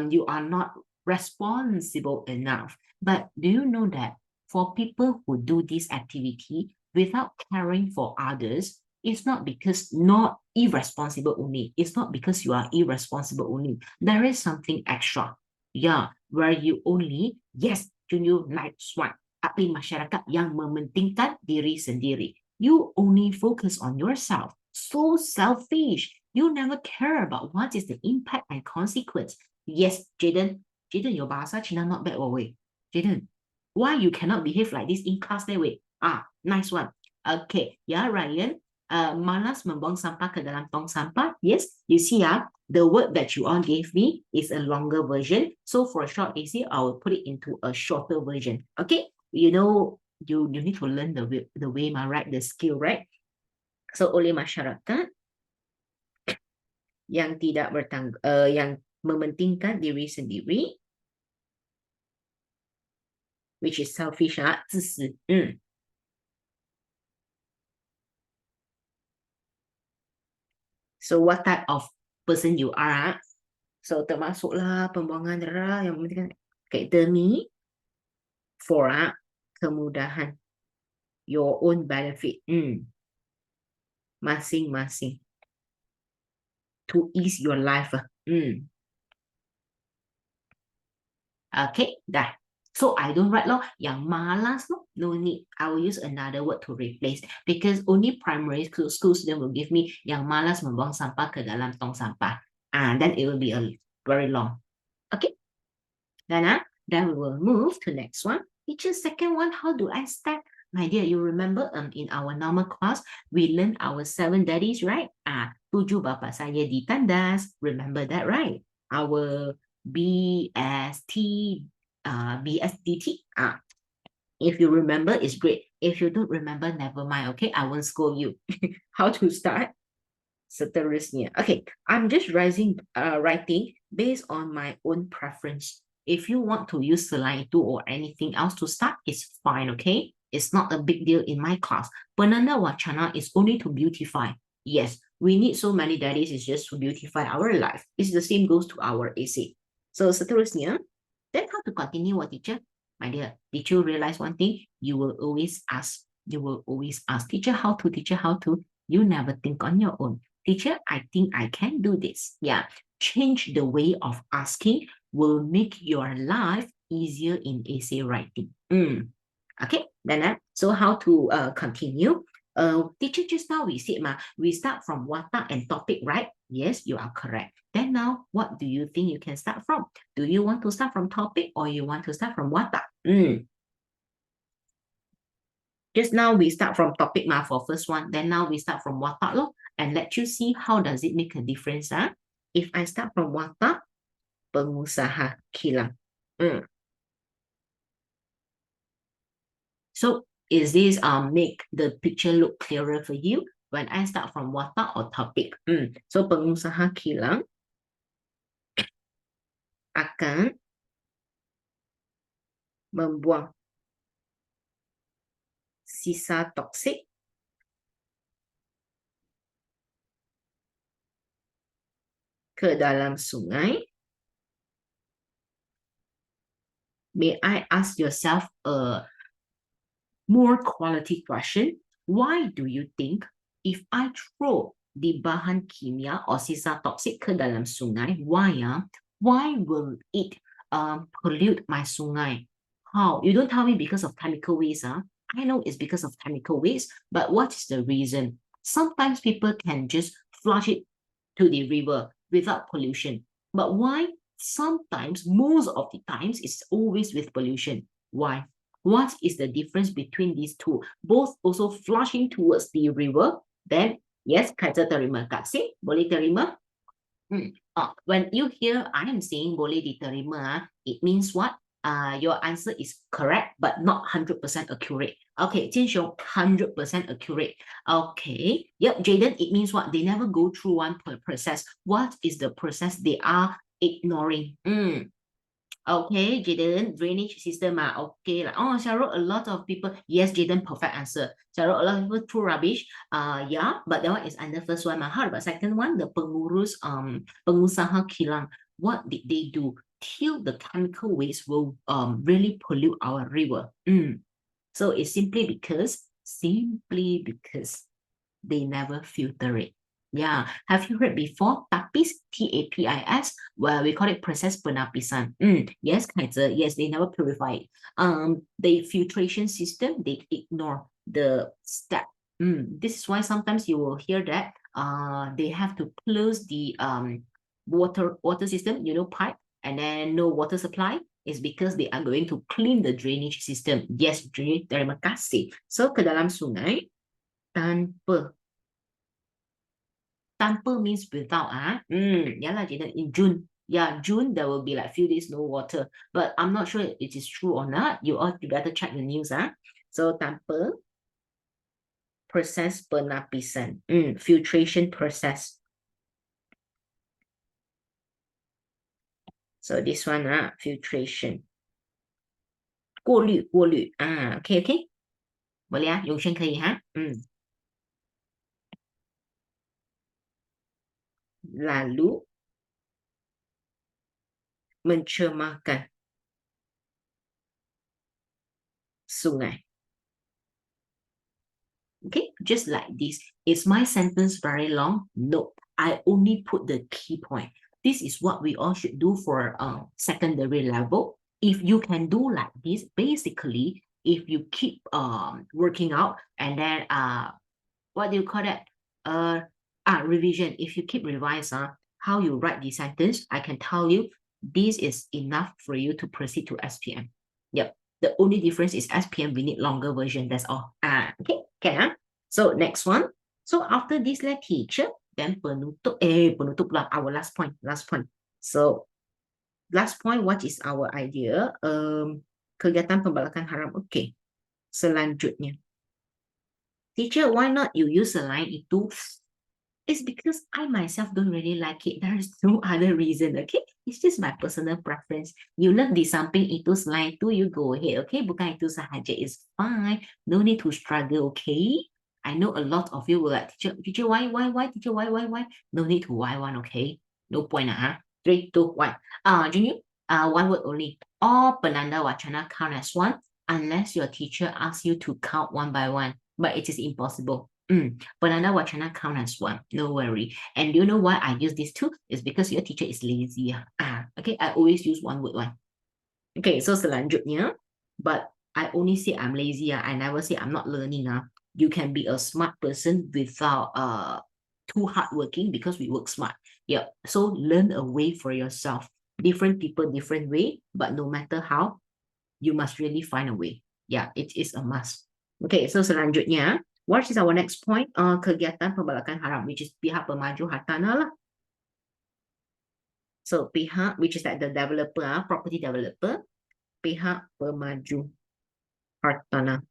You are not responsible enough. But do you know that for people who do this activity without caring for others, it's not because not irresponsible only. It's not because you are irresponsible only. There is something extra. Yeah, where you only, yes, you nice one. Tapi masyarakat yang mementingkan diri sendiri. You only focus on yourself. So selfish. You never care about what is the impact and consequence. Yes, Jaden, your bahasa Cina not bad, way. Jaden, why you cannot behave like this in class that way? Nice one. Okay, yeah, Ryan. Malas membuang sampah ke dalam tong sampah. Yes, you see, the word that you all gave me is a longer version. So for short essay, I will put it into a shorter version. Okay, you know, you need to learn the way, right? The skill, right? So oleh masyarakat yang tidak yang mementingkan diri sendiri, which is selfish, 自私. So what type of person you are? So termasuklah pembuangan darah yang mementingkan, okay, demi for kemudahan, your own benefit, masing-masing, to ease your life. Okay, dah. So I don't write yang malas, no need. I will use another word to replace, because only primary school student will give me yang malas membuang sampah ke dalam tong sampah. Then it will be a very long. Okay, then we will move to next one. Teacher, second one, how do I start? My dear, you remember in our normal class, we learned our 7 daddies, right? 7 bapa saya di tandas. Remember that, right? Our BSDT. If you remember, it's great. If you don't remember, never mind. Okay, I won't scold you. How to start? Seterusnya. Okay, I'm just writing based on my own preference. If you want to use selain itu or anything else to start, it's fine. Okay, it's not a big deal in my class. Penanda wacana is only to beautify. Yes, we need so many daddies. It's just to beautify our life. It's the same goes to our essay. So seterusnya, then how to continue, what teacher? My dear, did you realize one thing? You will always ask. Teacher, how to? Teacher, how to? You never think on your own. Teacher, I think I can do this. Yeah, change the way of asking will make your life easier in essay writing. Okay, then so how to continue? Teacher, just now we said, we start from watak and topic, right? Yes, you are correct. Then now, what do you think you can start from? Do you want to start from topic or you want to start from watak? Just now we start from topic for first one. Then now we start from watak lo, and let you see how does it make a difference. If I start from watak, pengusaha kilang. So is this make the picture look clearer for you when I start from watak or topic? So pengusaha kilang akan membuang sisa toksik ke dalam sungai. May I ask yourself a more quality question? Why do you think if I throw the bahan kimia or sisa toksik ke dalam sungai, why will it pollute my sungai? How? You don't tell me because of chemical waste. I know it's because of chemical waste, but what is the reason? Sometimes people can just flush it to the river without pollution. But why? Sometimes, most of the times, it's always with pollution. Why? What is the difference between these two? Both also flushing towards the river. Then, yes, Kaiser terima kasih. Boleh terima? When you hear I am saying boleh diterima, it means what? Your answer is correct, but not 100% accurate. Okay, Jian Xiong, 100% accurate. Okay, yep, Jaden, it means what? They never go through one process. What is the process they are ignoring? Okay, Jaden, drainage system. Okay, Cheryl, a lot of people. Yes, Jaden, perfect answer. Cheryl, a lot of people throw rubbish. Yeah, but that one is under first one. How about second one? The pengusaha kilang. What did they do? Till the chemical waste will really pollute our river. So it's simply because they never filter it. Yeah, have you heard before tapis, TAPIS? Well, we call it process penapisan. Yes, Kaiser. Yes, they never purify it. The filtration system, they ignore the step. This is why sometimes you will hear that they have to close the water system, pipe, and then no water supply. Is because they are going to clean the drainage system. Yes, terima kasih. So, ke dalam sungai, tanpa. Tanpa means without. Yeah lah, Jaden, in June. Yeah, June, there will be like few days no water. But I'm not sure it is true or not. You better check the news. So, tanpa proses penapisan. Filtration process. So, this one, filtration. 过滤. Okay. Boleh Yong Shen 可以Lalu mencemarkan sungai. Okay, just like this. Is my sentence very long? No, I only put the key point. This is what we all should do for secondary level. If you can do like this, basically, if you keep working out and then what do you call that? Revision. If you keep revise how you write the sentence, I can tell you this is enough for you to proceed to SPM. Yep. The only difference is SPM, we need longer version. That's all. Okay. Okay. So next one. So after this, teacher, then penutup. Penutup lah. Our last point. So last point, what is our idea? Kegiatan pembalakan haram. Okay. Selanjutnya. Teacher, why not you use a line itu? It's because I myself don't really like it. There is no other reason, okay? It's just my personal preference. You love di samping itu selain itu, you go ahead, okay? Bukan itu sahaja, it's fine. No need to struggle, okay? I know a lot of you will like, teacher, why, teacher, why? No need to why one, okay? No point, 3, 2, 1. Junior, one word only. All penanda wacana count as one, unless your teacher asks you to count one by one. But it is impossible. Penanda wacana count as one. No worry. And do you know why I use this too? It's because your teacher is lazy. Okay, I always use one word one. Okay, so selanjutnya, but I only say I'm lazy. I never say I'm not learning. you can be a smart person without too hardworking because we work smart. Yeah. So learn a way for yourself. Different people, different way, but no matter how, you must really find a way. Yeah, it is a must. Okay, so selanjutnya, what is our next point? Kegiatan pembalakan haram, which is pihak pemaju hartanah lah. So pihak, which is like the developer, property developer, pihak pemaju hartanah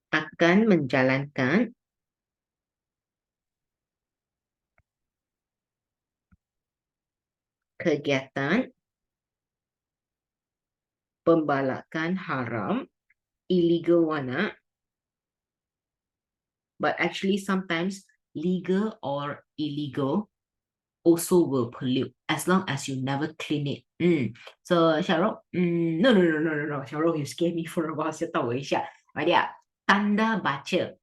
akan menjalankan kegiatan pembalakan haram, illegal one, but actually sometimes legal or illegal also will pollute as long as you never clean it. So Syarok, no. Syarok, you scared me for a while. 先等我一下。My dear, tanda baca.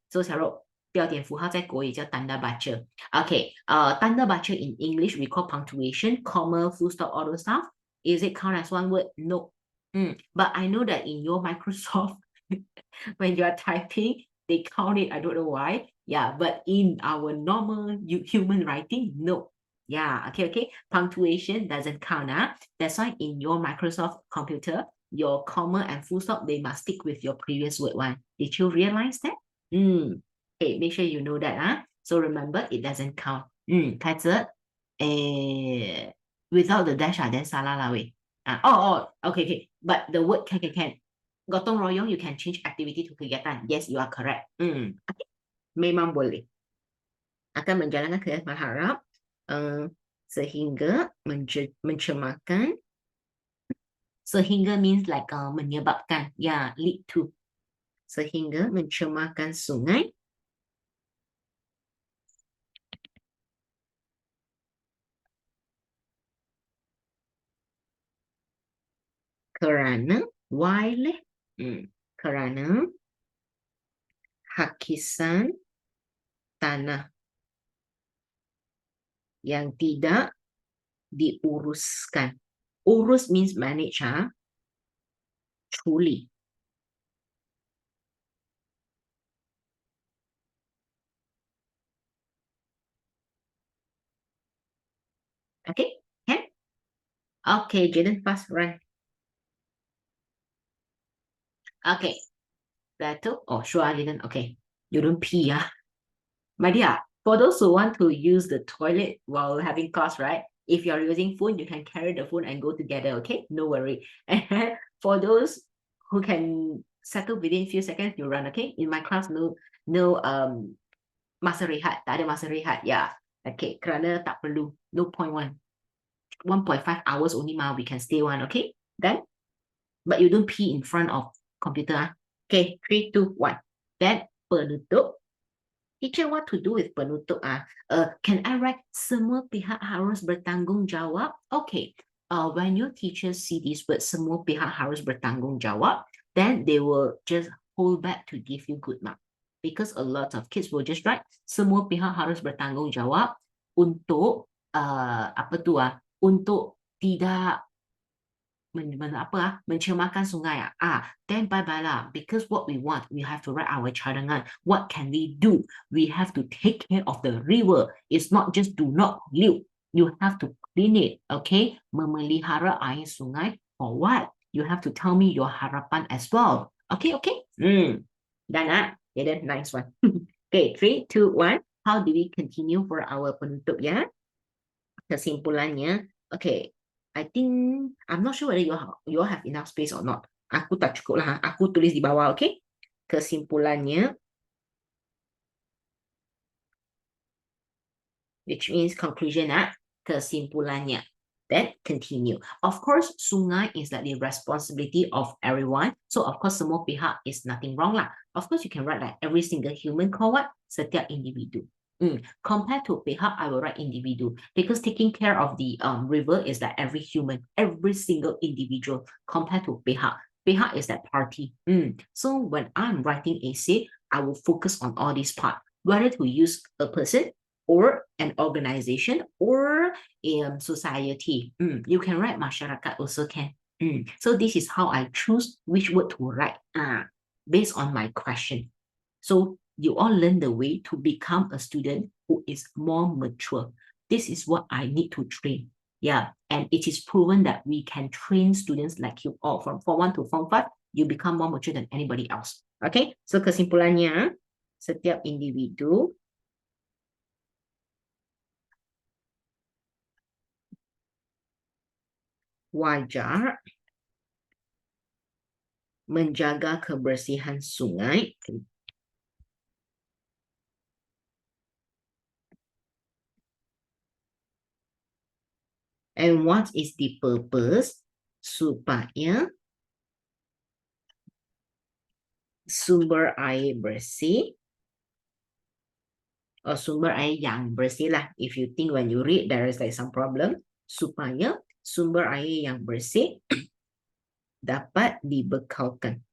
So Syarok, 标点符号在国语叫 tanda baca. Okay, tanda baca in English we call punctuation, comma, full stop, all those stuff. Is it count as one word? No. But I know that in your Microsoft, when you are typing, they count it. I don't know why. Yeah, but in our normal human writing, no. Yeah, okay. Punctuation doesn't count. That's why in your Microsoft computer, your comma and full stop, they must stick with your previous word one. Did you realize that? Okay, make sure you know that. So remember, it doesn't count. 开始. Without the dash, then salah lah weh. Okay. But the word can. Gotong royong, you can change activity to kegiatan. Yes, you are correct. Okay. Memang boleh. Akan menjalankan kegiatan haram sehingga mencemarkan. Sehingga means like menyebabkan. Yeah, lead to. Sehingga mencemarkan sungai. Kerana, why leh? Kerana hakisan tanah yang tidak diuruskan. Urus means manage, truly. Okay, can? Okay, Jaden, fast run. Okay, Betul. Oh, sure, I didn't. Okay, you don't pee, My dear, for those who want to use the toilet while having class, right? If you're using phone, you can carry the phone and go together, okay? No worry. And for those who can settle within few seconds, you run, okay? In my class, no masa rehat, tak ada masa rehat, yeah. Okay, kerana tak perlu, no point 1.5 hours only we can stay one, okay? Then, but you don't pee in front of computer, Okay, 3, 2, 1. Then, penutup. Teacher, what to do with penutup? Can I write semua pihak harus bertanggung jawab? Okay. When your teachers see these words, semua pihak harus bertanggung jawab, then they will just hold back to give you good mark. Because a lot of kids will just write semua pihak harus bertanggung jawab untuk untuk tidak mencemarkan sungai. Then bye-bye lah. Because what we want, we have to write our cadangan. What can we do? We have to take care of the river. It's not just do not pollute. You have to clean it, okay? Memelihara air sungai for what? You have to tell me your harapan as well. Okay? Done, Yeah, then nice one. Okay, 3, 2, 1. How do we continue for our penutup, ya? Kesimpulannya, okay. I think, I'm not sure whether you all have enough space or not. Aku tak cukup lah. Aku tulis di bawah, okay? Kesimpulannya, which means conclusion, kesimpulannya. Then continue. Of course, sungai is like the responsibility of everyone. So, of course, semua pihak is nothing wrong lah. Of course, you can write like every single human called what? Setiap individu. Compared to pihak, I will write individu because taking care of the river is like every human, every single individual compared to pihak. Pihak is that party. So when I'm writing essay, I will focus on all these parts, whether to use a person or an organization or a society. You can write masyarakat also can. So this is how I choose which word to write based on my question. So you all learn the way to become a student who is more mature. This is what I need to train. Yeah, and it is proven that we can train students like you all from Form 1 to Form 5, you become more mature than anybody else. Okay, so kesimpulannya, setiap individu wajar menjaga kebersihan sungai. And what is the purpose? Supaya sumber air bersih or sumber air yang bersih lah. If you think when you read there is like some problem, supaya sumber air yang bersih dapat dibekalkan.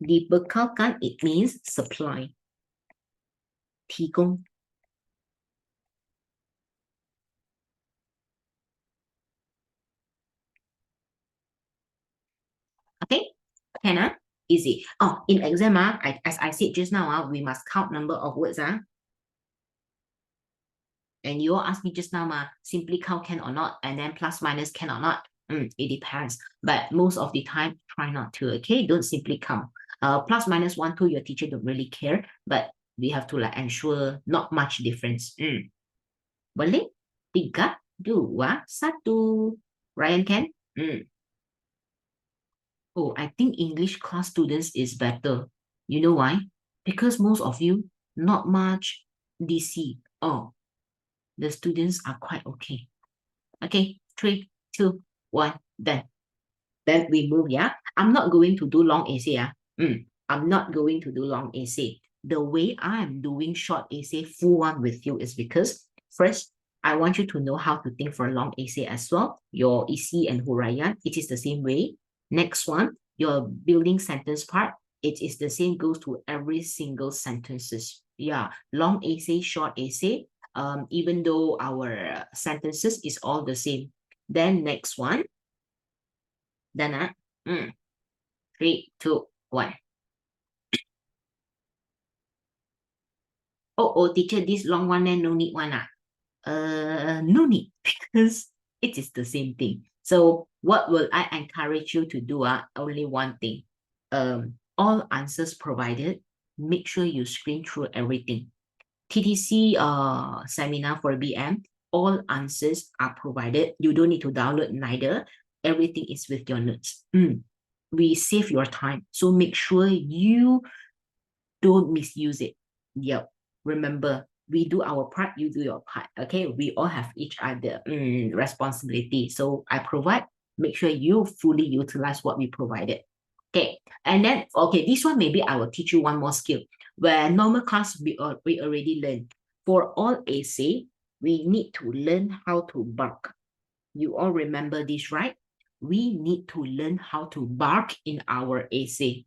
Dibekalkan, it means supply. 提供. Okay, can easy. Oh, in exam as I said just now we must count number of words and you all asked me just now simply count can or not, and then plus minus can or not. It depends, but most of the time try not to. Okay, don't simply count. Plus minus 1 2 your teacher don't really care, but we have to like ensure not much difference. Boleh? 3 2 1. Ryan can? Oh, I think English class students is better. You know why? Because most of you not much DC. Oh, the students are quite okay. Okay, 3 2 1 then we move. I'm not going to do long essay. I'm not going to do long essay. The way I'm doing short essay full one with you is because first I want you to know how to think for a long essay as well. Your isi and huraian, it is the same way. Next one, your building sentence part, it is the same, goes to every single sentences. Yeah, long essay, short essay, even though our sentences is all the same. Then next one, then 3 2 1. Oh, teacher, this long one then no need one no need, because it is the same thing. So what will I encourage you to do? Only one thing. All answers provided, make sure you screen through everything. TTC seminar for BM, all answers are provided. You don't need to download neither. Everything is with your notes. We save your time. So make sure you don't misuse it. Yep. Remember, we do our part, you do your part. Okay, we all have each other responsibility. So I provide, make sure you fully utilize what we provided. Okay, and then this one maybe I will teach you one more skill. Where normal class we already learned. For all essay, we need to learn how to bark. You all remember this, right? We need to learn how to bark in our essay.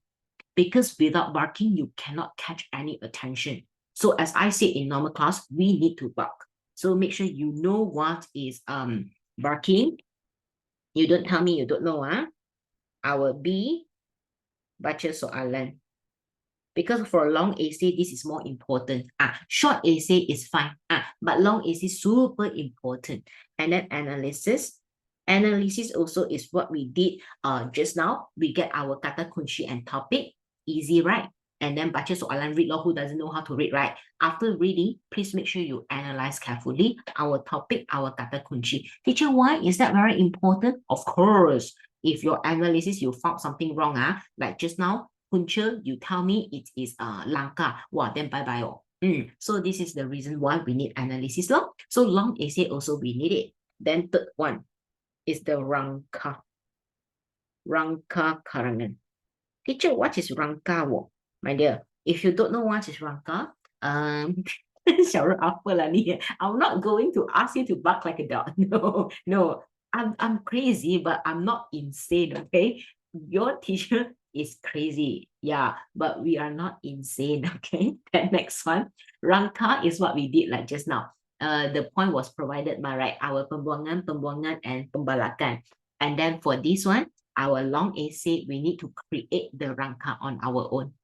Because without barking, you cannot catch any attention. So as I said in normal class, we need to bark. So make sure you know what is barking. You don't tell me you don't know. Our B, baca soalan. Because for a long essay, this is more important. Short essay is fine. But long essay super important. And then analysis. Analysis also is what we did just now. We get our kata kunci and topic. Easy, right? And then baca soalan, read law. Who doesn't know how to read, right? After reading, please make sure you analyze carefully our topic, our kata kunci. Teacher, why is that very important? Of course, if your analysis you found something wrong, like just now, punca, you tell me it is langka. Wow, then bye bye. So this is the reason why we need analysis. So long essay also we need it. Then third one is the rangka. Rangka karangan. Teacher, what is rangka? My dear, if you don't know what is rangka, I'm not going to ask you to bark like a dog. No. I'm crazy, but I'm not insane, okay? Your teacher is crazy. Yeah, but we are not insane, okay? Then next one. Rangka is what we did like just now. the point was provided by, right, our pembuangan, and pembalakan. And then for this one, our long essay, we need to create the rangka on our own.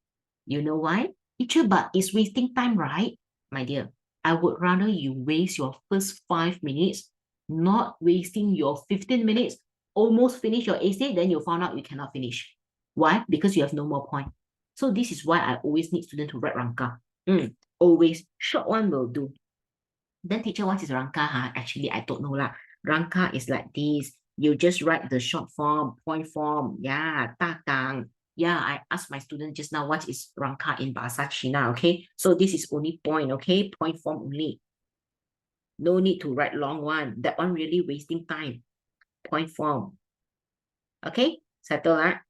You know why? Teacher, but it's wasting time, right? My dear, I would rather you waste your first 5 minutes, not wasting your 15 minutes, almost finish your essay, then you found out you cannot finish. Why? Because you have no more point. So this is why I always need students to write rangka. Always, short one will do. Then teacher, what is rangka? Actually, I don't know lah. Rangka is like this. You just write the short form, point form. Yeah, takang. Yeah, I asked my student just now what is rangka in Bahasa Cina, okay? So this is only point, okay? Point form only. No need to write long one. That one really wasting time. Point form. Okay, settle that.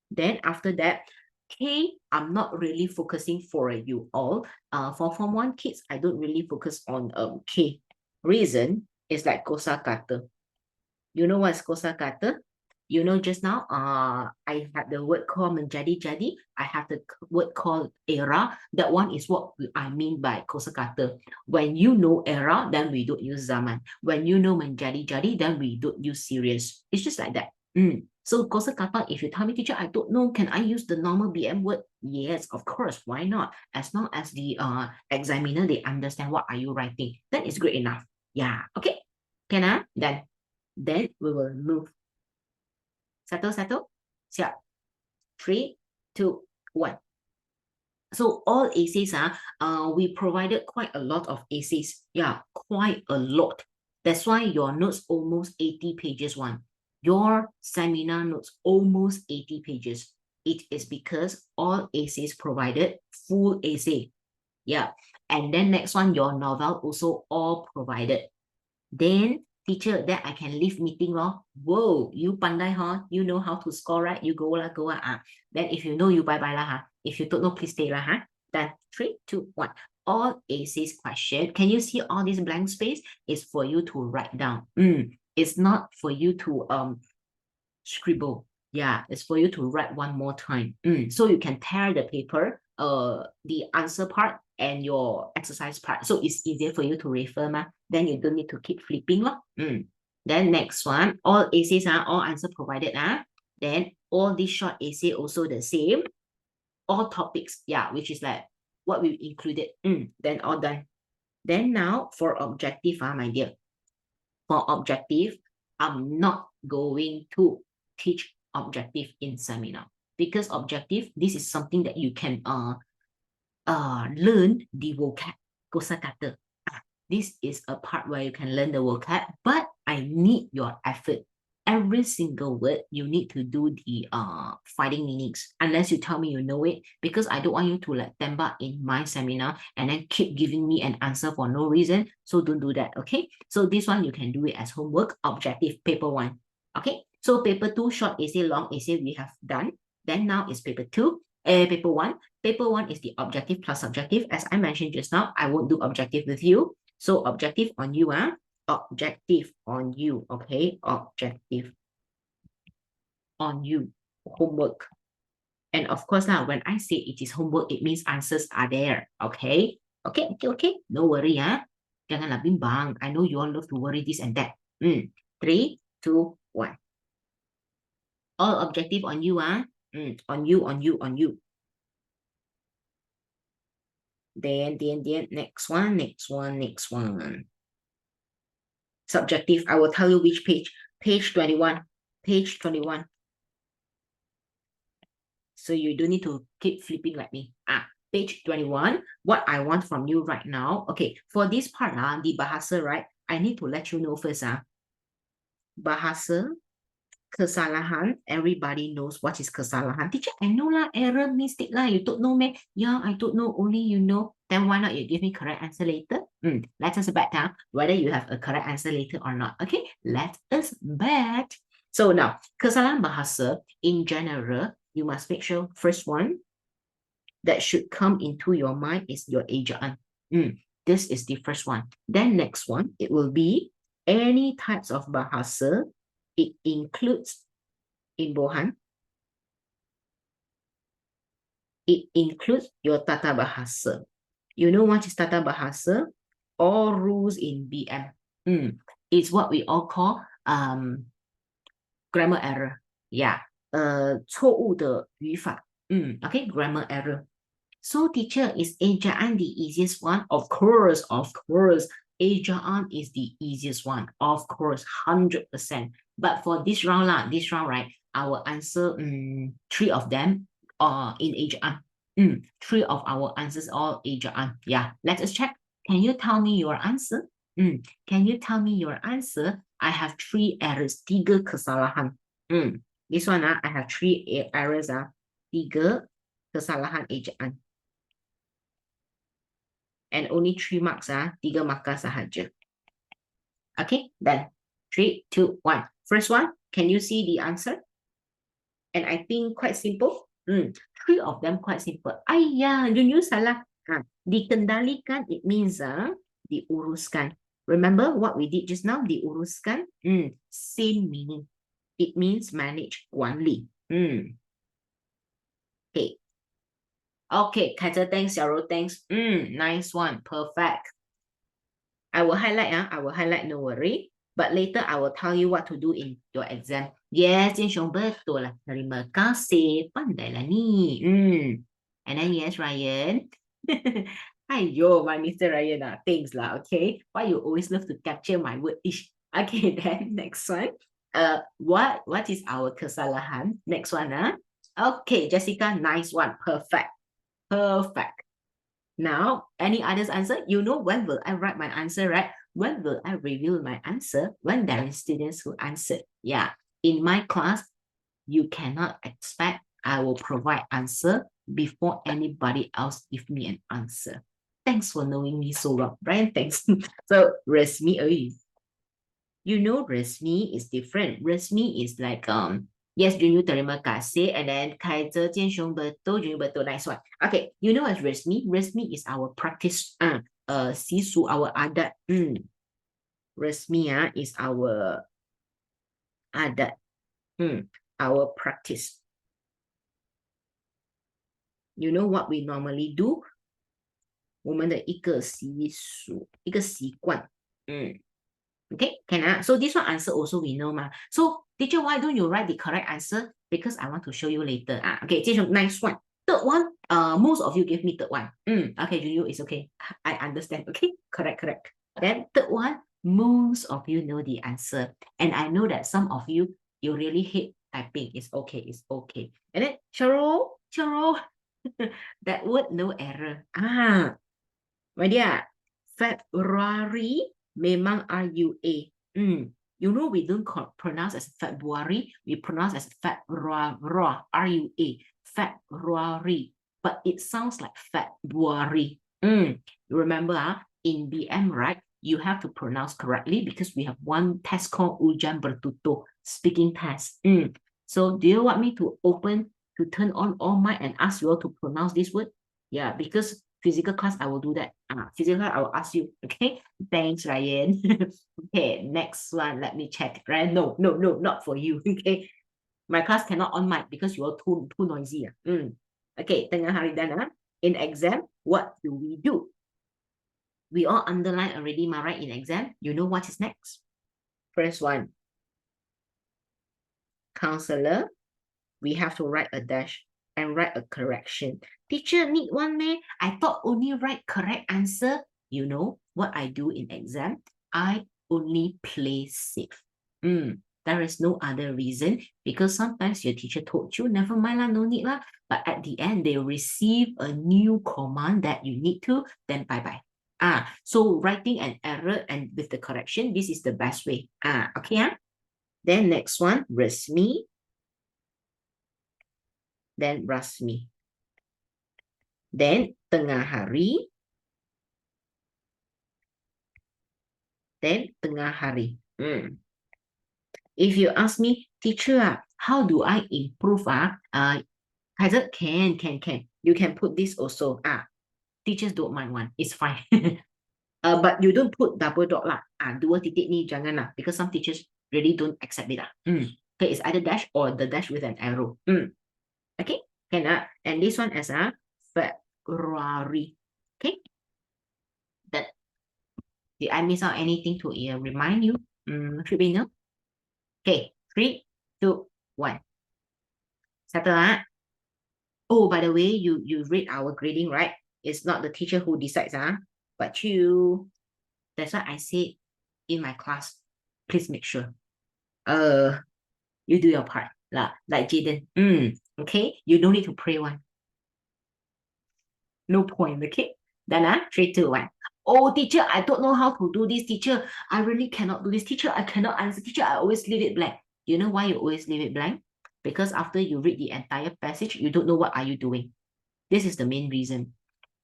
Then after that, K, I'm not really focusing for you all. For Form 1 kids, I don't really focus on K. Reason is like kosakata. You know what's kosakata? You know, just now, I had the word called menjadi-jadi. I have the word called era. That one is what I mean by kosakata. When you know era, then we don't use zaman. When you know menjadi-jadi, then we don't use serious. It's just like that. So kosakata, if you tell me, teacher, I don't know, can I use the normal BM word? Yes, of course. Why not? As long as the examiner, they understand what are you writing, that is great enough. Yeah, okay. Can I? Then we will move. Settle. Siap. 3, 2, 1. So all essays, we provided quite a lot of essays. Yeah, quite a lot. That's why your notes almost 80 pages one. Your seminar notes almost 80 pages. It is because all essays provided full essay. Yeah. And then next one, your novel also all provided. Then teacher, that I can leave meeting lor. Whoa, you pandai huh? You know how to score, right? You go lah, go ah. Then if you know, you bye-bye lah huh? If you don't know, please stay lah huh? Then 3, 2, 1. All essays question. Can you see all this blank space? Is for you to write down. It's not for you to scribble. Yeah, it's for you to write one more time. So you can tear the paper, the answer part and your exercise part. So it's easier for you to refer, ma. Then you don't need to keep flipping. Then next one, all essays are all answer provided. Then all these short essay also the same. All topics, yeah, which is like what we included. Then all done. Then now for objective, my dear. For objective, I'm not going to teach objective in seminar because objective, this is something that you can learn the vocab, kosakata. This is a part where you can learn the vocab, but I need your effort. Every single word, you need to do the finding meanings, unless you tell me you know it, because I don't want you to like tembak in my seminar and then keep giving me an answer for no reason. So don't do that, okay? So this one, you can do it as homework, objective, paper 1. Okay, so paper 2, short essay, long essay, we have done. Then now is paper 2, paper 1. Paper 1 is the objective plus subjective. As I mentioned just now, I won't do objective with you. So objective on you, objective on you, okay? Objective on you, homework. And of course, now when I say it is homework, it means answers are there, okay? Okay. No worry, Janganlah bimbang. I know you all love to worry this and that. 3, 2, 1. All objective on you, on you. Then, next one. Subjective, I will tell you which page. Page 21. Page 21. So you don't need to keep flipping like me. Page 21. What I want from you right now. Okay, for this part, the bahasa, right? I need to let you know first. Bahasa, kesalahan. Everybody knows what is kesalahan. Teacher, I know lah, error, mistake lah. You don't know me. Yeah, I don't know. Only you know. Then why not you give me correct answer later? Let us bet whether you have a correct answer later or not. Okay, let us bet. So now, kesalahan bahasa in general, you must make sure first one that should come into your mind is your ejaan. This is the first one. Then next one, it will be any types of bahasa. It includes imbuhan. It includes your tata bahasa. You know what is tata bahasa? all rules in BM. It's what we all call grammar error. Yeah. 错误的语法. Okay, grammar error. So teacher, is ejaan the easiest one? Of course, of course. Ejaan is the easiest one. Of course, 100%. But for this round, right, our answer, 3 of them are in ejaan. 3 of our answers all ejaan. Yeah, let us check. Can you tell me your answer? Can you tell me your answer? I have 3 errors. 3 kesalahan. This one, I have 3 errors. 3 kesalahan ejaan. And only 3 marks, 3 markah sahaja. Okay, then 3, 2, 1. First one, can you see the answer? And I think quite simple. 3 of them quite simple. Ayah, you salah. Dikendalikan, it means diuruskan. Remember what we did just now? Diuruskan. Same meaning. It means manage, 管理. Okay. Okay, Kaiser, thanks. Xiaoro, thanks. Nice one. Perfect. I will highlight, no worry. But later I will tell you what to do in your exam. Yes, Jianxiong, betul lah. Terima kasih. Pandailah ni. And then yes, Ryan. Ayo, my Mr. Ryan, thanks lah, okay? Why you always love to capture my word ish? Okay, then next one. What is our kesalahan? Next one, Okay, Jessica, nice one. Perfect. Perfect. Now, any others answer? You know when will I write my answer, right? When will I reveal my answer? When there is students who answer. Yeah. In my class, you cannot expect I will provide answer before anybody else give me an answer. Thanks for knowing me so well, Brian. Thanks. So, resmi, you know, resmi is different. Resmi is like yes, Junyu terima kasih, and then Kaiser Jianxiong betul, Junyu betul, nice one. Okay, you know as resmi? Resmi is our practice, sisu, our adat. Resmi is our adat, our practice. You know what we normally do? 我们的一个习俗，一个习惯。Okay, can so this one answer also we know ma. So teacher, why don't you write the correct answer? Because I want to show you later. Okay, nice one. Third one, most of you give me third one. Okay, Junyu, it's okay. I understand. Okay, correct. Then third one, most of you know the answer. And I know that some of you really hate typing. It's okay. And then Cheryl, that word no error. My dear, February memang RUA. You know we don't pronounce as February, we pronounce as February, RUA, February. But it sounds like February. You remember in BM, right? You have to pronounce correctly because we have one test called Ujian Bertutur, speaking test. So do you want me to turn on all mic and ask you all to pronounce this word? Yeah, because physical class, I will do that. Physical class, I will ask you. Okay. Thanks, Ryan. Okay, next one. Let me check. Ryan, no, not for you. Okay. My class cannot on mic because you are too noisy. Okay, tengah hari dan in exam, what do we do? We all underline already, right? In exam, you know what is next? First one. Counselor, we have to write a dash and write a correction. Teacher, need one meh? I thought only write correct answer. You know what I do in exam? I only play safe. There is no other reason because sometimes your teacher told you, never mind lah, no need lah. But at the end, they receive a new command that you need to, then bye-bye. So writing an error and with the correction, this is the best way. Okay. Then next one, resmi. Then rasmi. Then tengah hari. Then tengah hari. If you ask me, teacher, how do I improve? Kaiser, can. You can put this also. Teachers don't mind one. It's fine. But you don't put double dot lah. Dua titik ni jangan lah. Because some teachers really don't accept it lah. Okay, it's either dash or the dash with an arrow. Okay, can and this one as February. Okay, that Did I miss out anything to remind you? Should be no. Okay, 3, 2, 1. Settle, ah. Oh, by the way, you read our grading, right? It's not the teacher who decides, but you. That's why I said in my class, please make sure. You do your part. Like Jaden. Okay, you don't need to pray one. No point, okay? Then 3, 2, 1. Oh, teacher, I don't know how to do this, teacher. I really cannot do this. Teacher, I cannot answer. Teacher, I always leave it blank. You know why you always leave it blank? Because after you read the entire passage, you don't know what are you doing. This is the main reason.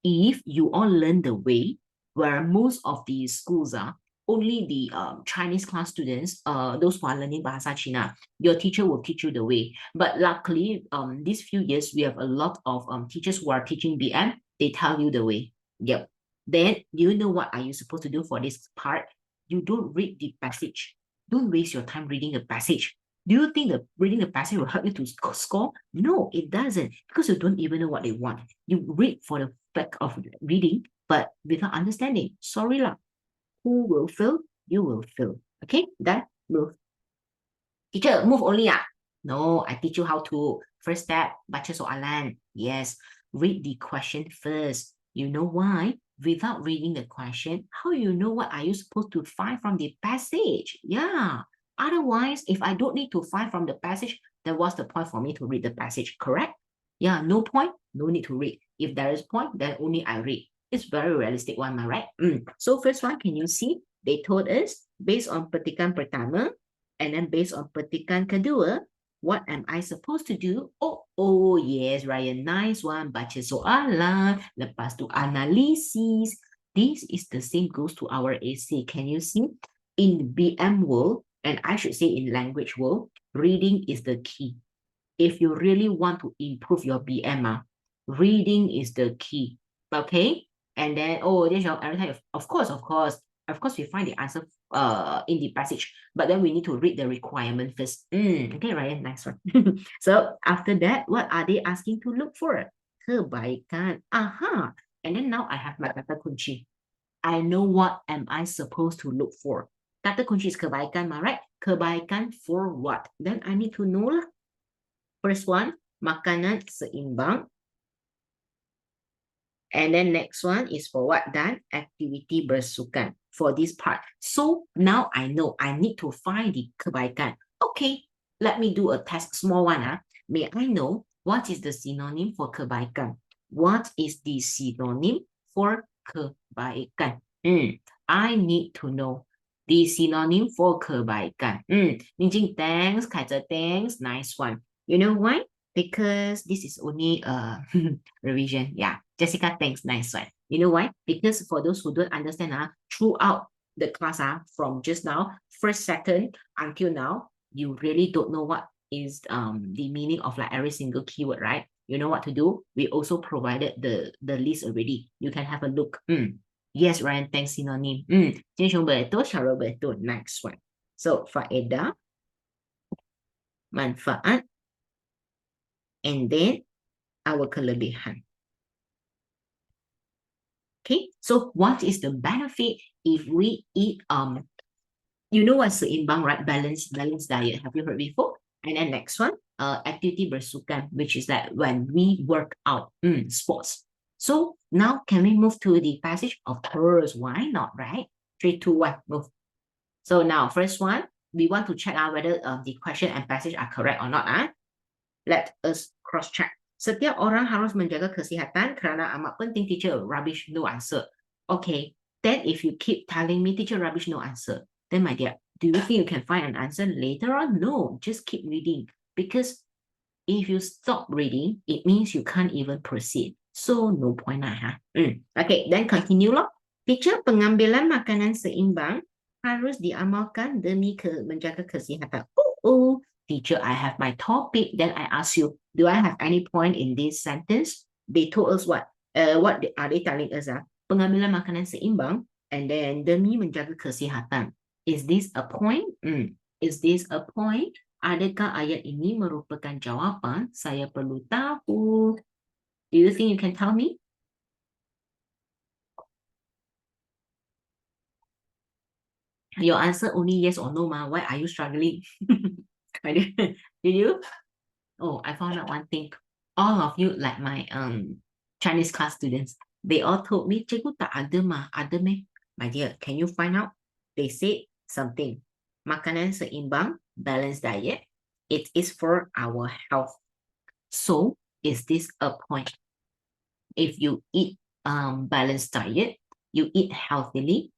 If you all learn the way, where most of the schools are, only the Chinese class students, those who are learning Bahasa Cina, your teacher will teach you the way. But luckily, these few years, we have a lot of teachers who are teaching BM. They tell you the way. Yep. Then, do you know what are you supposed to do for this part? You don't read the passage. Don't waste your time reading the passage. Do you think that reading the passage will help you to score? No, it doesn't, because you don't even know what they want. You read for the fact of reading, but without understanding. Sorry lah. Who will fail? You will fail. Okay, done. Move. Teacher, move only ah. No, I teach you how to. First step, baca soalan. Yes, read the question first. You know why? Without reading the question, how you know what are you supposed to find from the passage? Yeah. Otherwise, if I don't need to find from the passage, then what's the point for me to read the passage? Correct? Yeah, no point, no need to read. If there is point, then only I read. It's very realistic one, am I right? So first one, can you see? They told us based on petikan pertama, and then based on petikan kedua, what am I supposed to do? Oh, yes, Ryan, nice one. Baca soalan, lepas tu analisis. This is the same goes to our essay. Can you see? In BM world, and I should say in language world, reading is the key. If you really want to improve your BM, reading is the key. Okay? And then, this is every time, of course, we find the answer in the passage, but then we need to read the requirement first. Okay, Ryan, nice one. So after that, what are they asking to look for? Kebaikan. Aha. And then now I have my kata kunci. I know what am I supposed to look for. Kata kunci is kebaikan, right? Kebaikan for what? Then I need to know lah. First one, makanan seimbang. And then next one is for what? Dan activity bersukan for this part. So now I know I need to find the kebaikan. Okay, let me do a test, small one. May I know what is the synonym for kebaikan? What is the synonym for kebaikan? I need to know the synonym for kebaikan. Minjing, thanks. Kaiser, thanks. Nice one. You know why? Because this is only a revision. Yeah. Jessica, thanks. Nice one. You know why? Because for those who don't understand, throughout the class, from just now, first, second, until now, you really don't know what is the meaning of like every single keyword, right? You know what to do? We also provided the list already. You can have a look. Yes, Ryan, thanks, synonym. Jenshong betul, Syarul betul. Next one. So, faedah, manfaat, and then our kelebihan. Okay, so what is the benefit if we eat you know what's seimbang, right? Balanced diet. Have you heard before? And then next one, activity bersukan, which is like when we work out, sports. So now can we move to the passage? Of course, why not, right? 3, 2, 1, move. So now first one, we want to check out whether the question and passage are correct or not. Let us cross check. Setiap orang harus menjaga kesihatan kerana amat penting, teacher. Rubbish, no answer. Okay, then if you keep telling me, teacher, rubbish, no answer, then my dear, do you think you can find an answer later on? No, just keep reading. Because if you stop reading, it means you can't even proceed. So no point lah. Okay, then continue loh. Teacher, pengambilan makanan seimbang harus diamalkan demi menjaga kesihatan. Teacher, I have my topic. Then I ask you, do I have any point in this sentence? They told us what? What are they telling us? Pengambilan makanan seimbang, and then demi menjaga kesihatan. Is this a point? Is this a point? Adakah ayat ini merupakan jawapan? Saya perlu tahu. Do you think you can tell me? Your answer only yes or no, ma. Why are you struggling? Did you? Oh, I found out one thing. All of you, like my Chinese class students, they all told me, Cikgu tak ada mah, ada meh? My dear, can you find out? They said something. Makanan seimbang, balanced diet. It is for our health. So, is this a point? If you eat balanced diet, you eat healthily,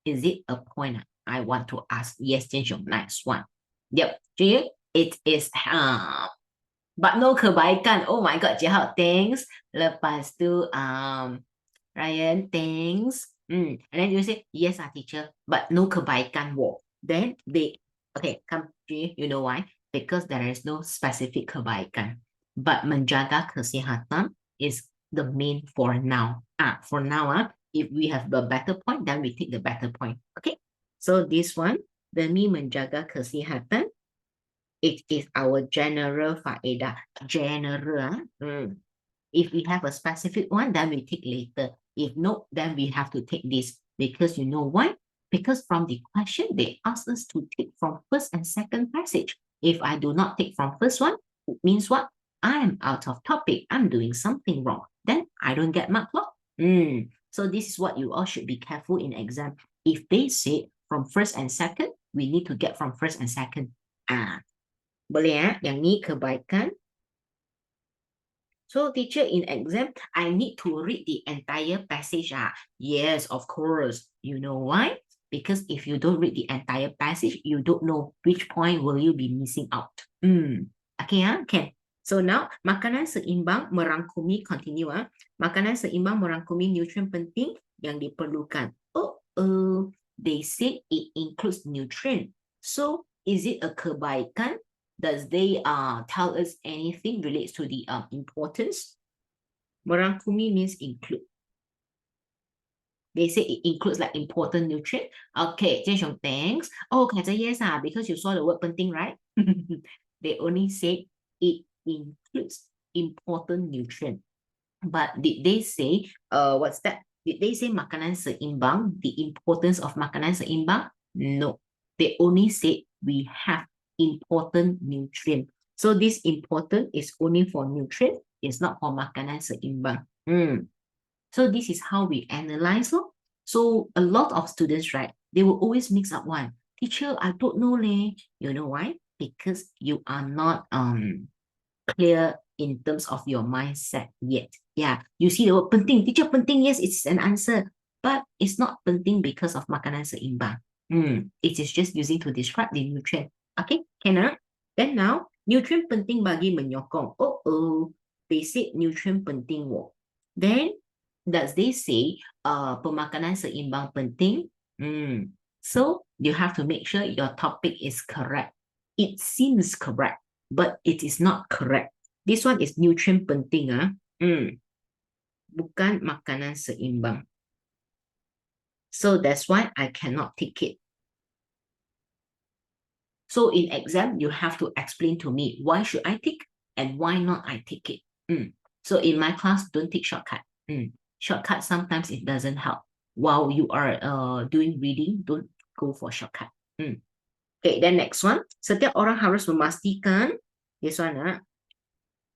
is it a point? I want to ask. Yes, Jianxiong, nice one. Yep, it is but no kebaikan. Oh my God, Jihao, thanks. Lepas tu, Ryan, thanks. And then you say, yes, teacher, but no kebaikan wo. Then they, okay, come, you know why? Because there is no specific kebaikan. But menjaga kesihatan is the main for now. For now, if we have the better point, then we take the better point. Okay, so this one, demi menjaga kesihatan, it is our general faedah. General. If we have a specific one, then we take later. If no, then we have to take this. Because you know why? Because from the question, they ask us to take from first and second passage. If I do not take from first one, it means what? I am out of topic. I'm doing something wrong. Then I don't get mark. So this is what you all should be careful in exam. If they say from first and second, we need to get from first and second. Boleh yang ni kebaikan. So teacher, in exam, I need to read the entire passage. Yes, of course. You know why? Because if you don't read the entire passage, you don't know which point will you be missing out. Okay, can. So now, makanan seimbang merangkumi, continue. Makanan seimbang merangkumi nutrien penting yang diperlukan. They say it includes nutrient. So, is it a kebaikan? Does they tell us anything relates to the importance? Merangkumi means include. They say it includes like important nutrient. Okay, Jianxiong, thanks. Oh, can I say yes? Because you saw the word penting, right? They only say it includes important nutrient. But did they say, what's that? Did they say makanan seimbang? The importance of makanan seimbang? No. They only say we have important nutrient. So this important is only for nutrient. It's not for makanan seimbang. So this is how we analyze. So a lot of students, right, they will always mix up one. Teacher, I don't know leh. You know why? Because you are not clear in terms of your mindset yet. Yeah, you see the word penting. Teacher, penting, yes, it's an answer. But it's not penting because of makanan seimbang. It is just using to describe the nutrient. Okay, can. Then now, nutrient penting bagi menyokong. They say nutrient penting wo. Then, does they say pemakanan seimbang penting? So, you have to make sure your topic is correct. It seems correct, but it is not correct. This one is nutrient penting. Bukan makanan seimbang. So that's why I cannot take it. So in exam, you have to explain to me why should I take and why not I take it. So in my class, don't take shortcut. Shortcut, sometimes it doesn't help. While you are doing reading, don't go for shortcut. Okay, then next one. Setiap orang harus memastikan, this one,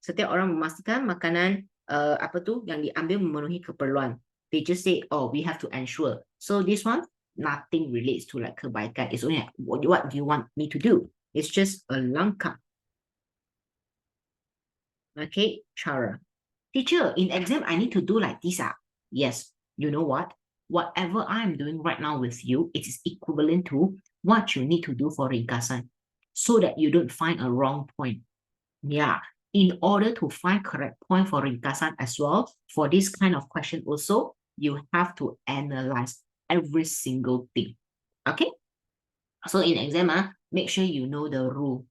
setiap orang memastikan makanan apa tu yang diambil memenuhi keperluan. They just say, oh, we have to ensure. So this one, nothing relates to like kebaikan. It's only like, what do you want me to do? It's just a langkah. Okay, cara. Teacher, in exam, I need to do like this. Yes, you know what? Whatever I'm doing right now with you, it is equivalent to what you need to do for ringkasan so that you don't find a wrong point. Yeah, in order to find correct point for ringkasan as well, for this kind of question also, you have to analyze every single thing. Okay? So in exam, make sure you know the rule.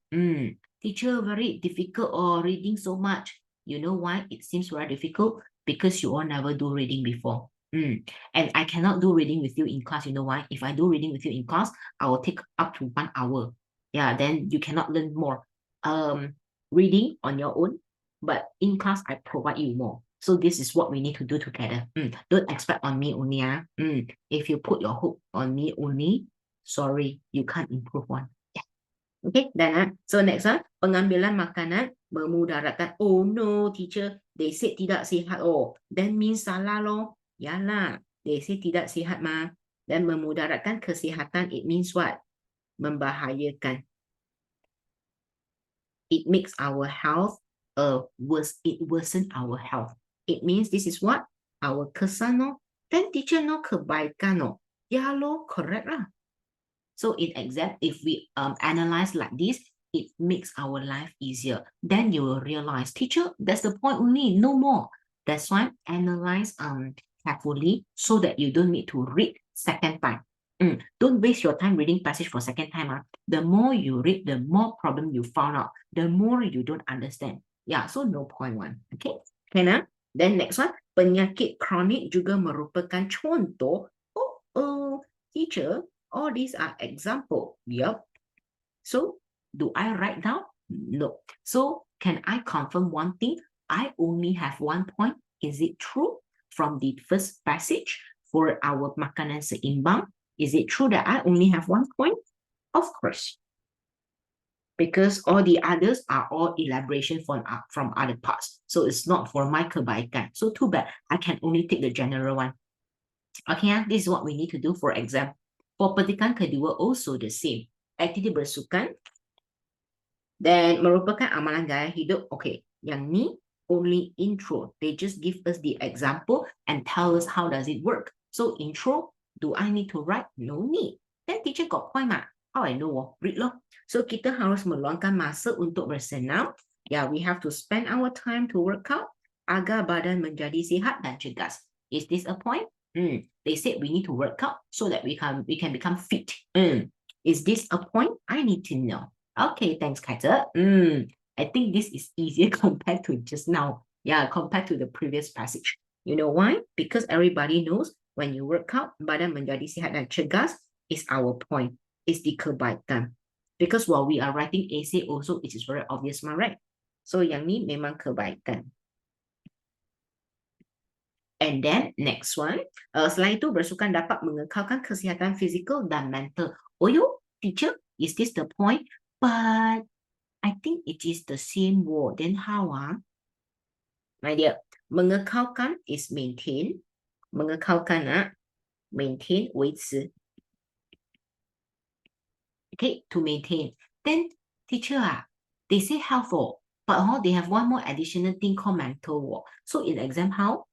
Teacher, very difficult or reading so much. You know why it seems very difficult? Because you all never do reading before. And I cannot do reading with you in class. You know why? If I do reading with you in class, I will take up to 1 hour. Yeah, then you cannot learn more. Reading on your own, but in class, I provide you more. So this is what we need to do together. Don't expect on me only. If you put your hope on me only, sorry, you can't improve one. Yeah. Okay, then so next one, pengambilan makanan memudaratkan. Oh no, teacher, they said tidak sihat. Oh, then means salah loh. Ya lah, they say tidak sihat mah. Dan memudaratkan kesihatan, it means what? Membahayakan. It makes our health worse. It worsen our health. It means this is what? Our kesan no. Then teacher no kebaikan no. Ya lo, correct lah. So in exam, if we analyze like this, it makes our life easier. Then you will realize, teacher, that's the point only, no more. That's why analyze carefully so that you don't need to read second time. Don't waste your time reading passage for second time. The more you read, the more problem you found out. The more you don't understand. Yeah, so no point one. Okay, can Then next one, penyakit kronik juga merupakan contoh. Oh, teacher, all these are example. Yep. So do I write down? No. So can I confirm one thing? I only have 1 point. Is it true? From the first passage for our makanan seimbang, is it true that I only have 1 point? Of course. Because all the others are all elaboration from other parts. So it's not for my kebaikan. So too bad. I can only take the general one. Okay, this is what we need to do for exam. For petikan kedua also the same. Aktiviti bersukan dan merupakan amalan gaya hidup. Okay, yang ni only intro. They just give us the example and tell us how does it work. So intro, do I need to write? No need. Then teacher got point mak. How I know? Read loh. So kita harus meluangkan masa untuk bersenam. Yeah, we have to spend our time to work out agar badan menjadi sihat dan cergas. Is this a point? They said we need to work out so that we can become fit. Is this a point? I need to know. Okay, thanks, Kaiser. I think this is easier compared to just now. Yeah, compared to the previous passage. You know why? Because everybody knows when you work out, badan menjadi sihat dan cergas is our point. It's the kebaikan. Because while we are writing essay also, it is very obvious, right? So yang ni memang kebaikan. And then next one, selain itu bersukan dapat mengekalkan kesihatan fizikal dan mental. Oh yo, teacher, is this the point? But I think it is the same word. Then how? My dear, mengekalkan is maintain. Mengekalkan maintain 维持. Okay, to maintain. Then teacher they say helpful, but they have one more additional thing called mental. So in exam how?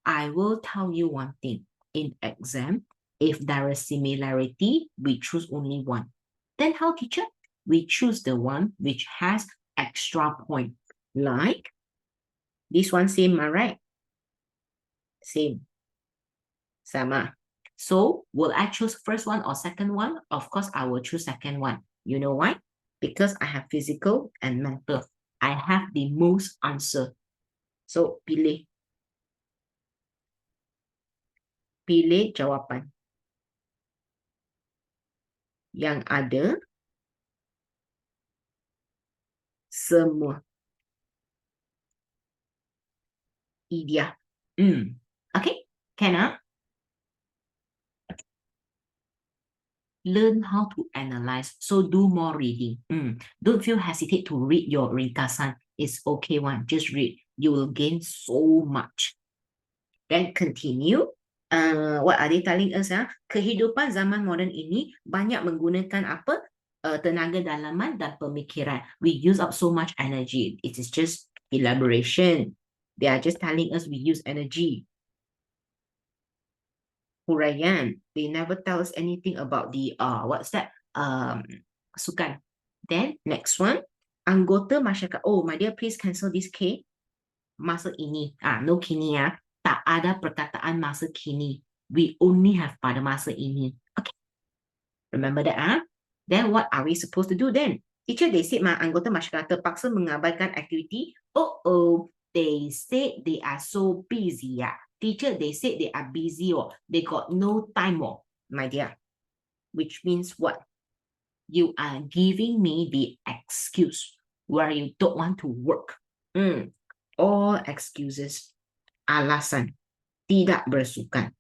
I will tell you one thing. In exam, if there is similarity, we choose only one. Then how, teacher? We choose the one which has extra point. Like this one same, right? Same. Sama. So will I choose first one or second one? Of course, I will choose second one. You know why? Because I have physical and mental. I have the most answer. So pilih. Pilih jawapan yang ada semua. Idea. Okay, can learn how to analyze. So do more reading. Don't feel hesitate to read your ringkasan. It's okay one. Just read. You will gain so much. Then continue. What are they telling us? Kehidupan zaman moden ini banyak menggunakan apa? Tenaga dalaman dan pemikiran. We use up so much energy. It is just elaboration. They are just telling us we use energy. Huraian. They never tell us anything about the what's that? Sukan. Then next one. Anggota masyarakat. Oh, my dear, please cancel this K. Masa ini. No kini ya. Tak ada perkataan masa kini. We only have pada masa ini. Okay. Remember that, Then what are we supposed to do then? Teacher, they said anggota masyarakat terpaksa mengabaikan aktiviti. They said they are so busy. Teacher, they said they are busy they got no time my dear. Which means what? You are giving me the excuse where you don't want to work. All excuses. Alasan. Tidak bersukan.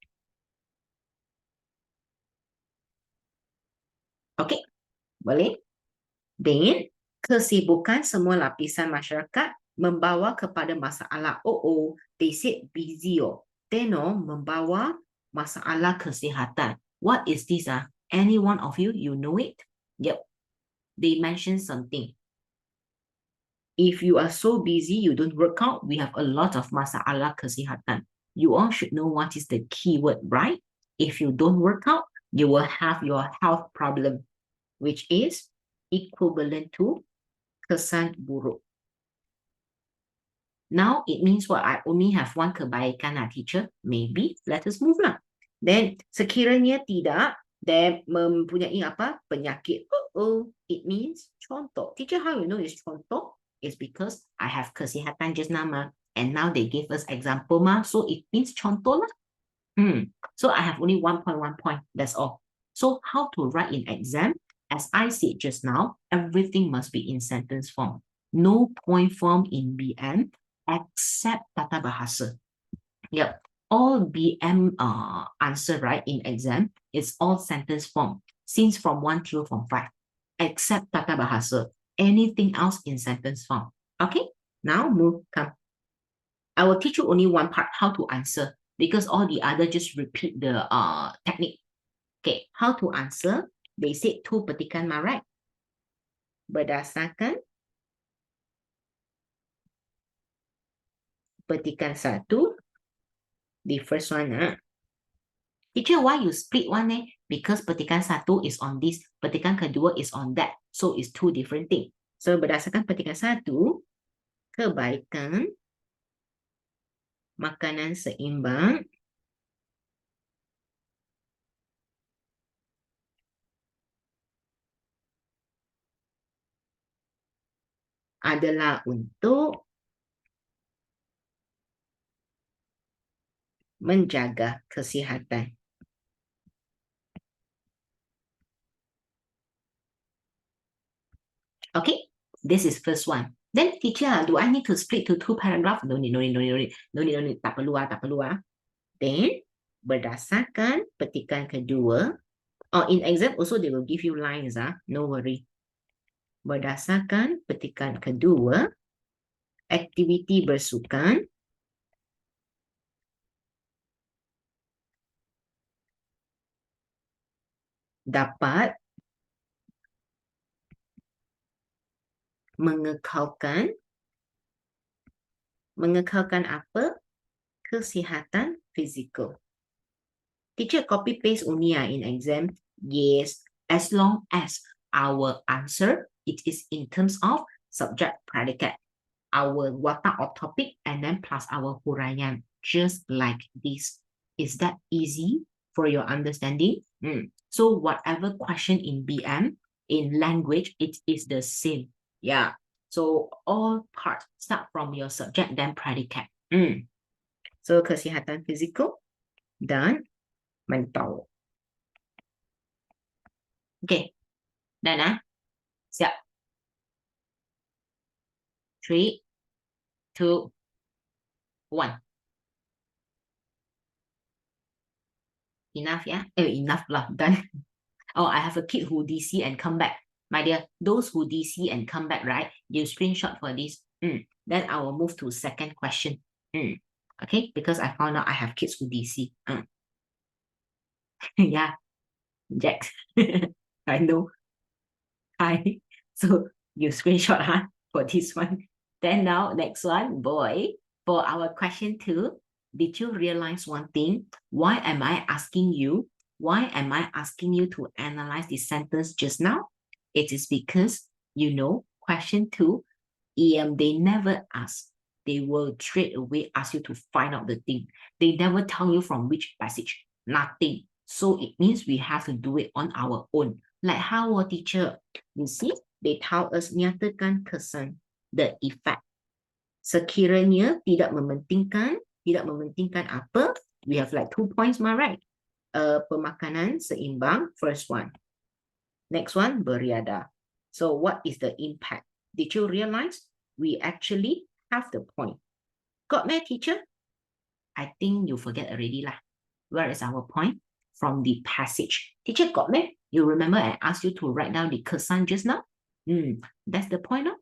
Okay, boleh? Then, kesibukan semua lapisan masyarakat membawa kepada masalah. Oh, they said busy. Teno membawa masalah kesihatan. What is this? Any one of you, you know it? Yep, they mentioned something. If you are so busy, you don't work out, we have a lot of masalah kesihatan. You all should know what is the keyword, right? If you don't work out, you will have your health problem, which is equivalent to kesan buruk. Now it means what? I only have one kebaikan, teacher. Maybe let us move lah. Then sekiranya tidak, then mempunyai apa? Penyakit. It means contoh. Teacher, how you know it's contoh? It's because I have kesihatan just now, and now they give us example, so it means contoh lah. So I have only 1 point, 1 point. That's all. So how to write in exam? As I said just now, everything must be in sentence form. No point form in BM except tata bahasa. Yep. All BM answer, right, in exam, it's all sentence form. Since from 1 till from 5. Except tata bahasa. Anything else in sentence form. Okay? Now move, come. I will teach you only one part, how to answer. Because all the other just repeat the technique. Okay, how to answer? They said 2 petikan, right? Berdasarkan petikan 1. The first one. Teacher, why you split one? Because petikan 1 is on this, petikan kedua is on that. So it's 2 different things. So berdasarkan petikan 1, kebaikan makanan seimbang adalah untuk menjaga kesihatan. Okay, this is first one. Then teacher, do I need to split to 2 paragraphs? No need. Tak perlu. Then berdasarkan petikan kedua, in exam also they will give you lines, no worry. Berdasarkan petikan kedua, aktiviti bersukan dapat mengekalkan apa? Kesihatan fizikal. Teacher, copy paste only in exam. Yes, as long as our answer, it is in terms of subject predicate, our watak or topic, and then plus our huraian, just like this. Is that easy for your understanding? So whatever question in BM, in language, it is the same. Yeah. So all parts start from your subject, then predicate. So kesihatan fizikal dan mental. Okay. Dah. Siap. 3, 2, 1. Enough, yeah? Enough lah. Done. Oh, I have a kid who DC and come back. My dear, those who DC and come back, right? You screenshot for this. Then I will move to second question. Okay, because I found out I have kids who DC. Yeah, Jack. I know. Hi. So you screenshot for this one. Then now, next one, boy. For our question 2, did you realize one thing? Why am I asking you? Why am I asking you to analyze this sentence just now? It is because, question 2, they never ask. They will straight away ask you to find out the thing. They never tell you from which passage. Nothing. So it means we have to do it on our own. Like how our teacher, you see, they tell us nyatakan kesan, the effect. Sekiranya tidak mementingkan apa? We have like 2 points, right? Pemakanan seimbang, first one. Next one, beriadah. So what is the impact? Did you realize we actually have the point? Got me, teacher? I think you forget already lah. Where is our point? from the passage. Teacher got me? You remember I asked you to write down the kesan just now? That's the point, no?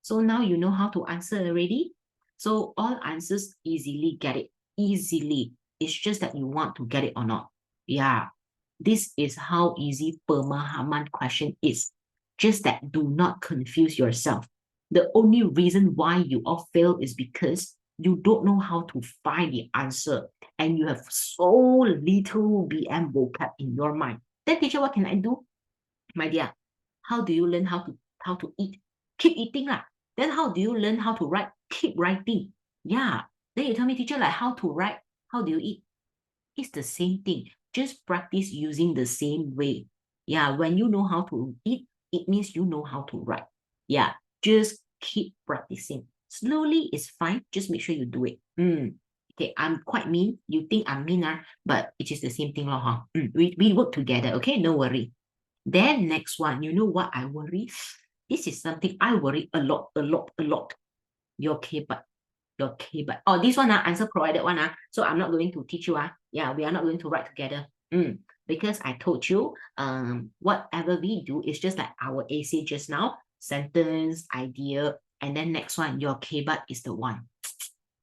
So now you know how to answer already. So all answers easily get it. Easily. It's just that you want to get it or not. Yeah. This is how easy pemahaman question is. Just that do not confuse yourself. The only reason why you all fail is because you don't know how to find the answer and you have so little BM vocab in your mind. Then teacher, what can I do? My dear, how do you learn how to eat? Keep eating lah. Then how do you learn how to write? Keep writing. Yeah. Then you tell me, teacher, like how to write? How do you eat? It's the same thing. Just practice using the same way. Yeah, when you know how to eat, it means you know how to write. Yeah, just keep practicing. Slowly is fine. Just make sure you do it. Okay, I'm quite mean. You think I'm mean, but it is the same thing, huh? We work together, okay? No worry. Then next one, you know what I worry? This is something I worry a lot. Your K-but. Your K-but. Oh, this one, answer provided one. So I'm not going to teach you. Yeah, we are not going to write together. Because I told you, whatever we do is just like our AC just now. Sentence, idea, and then next one, your K-but is the one.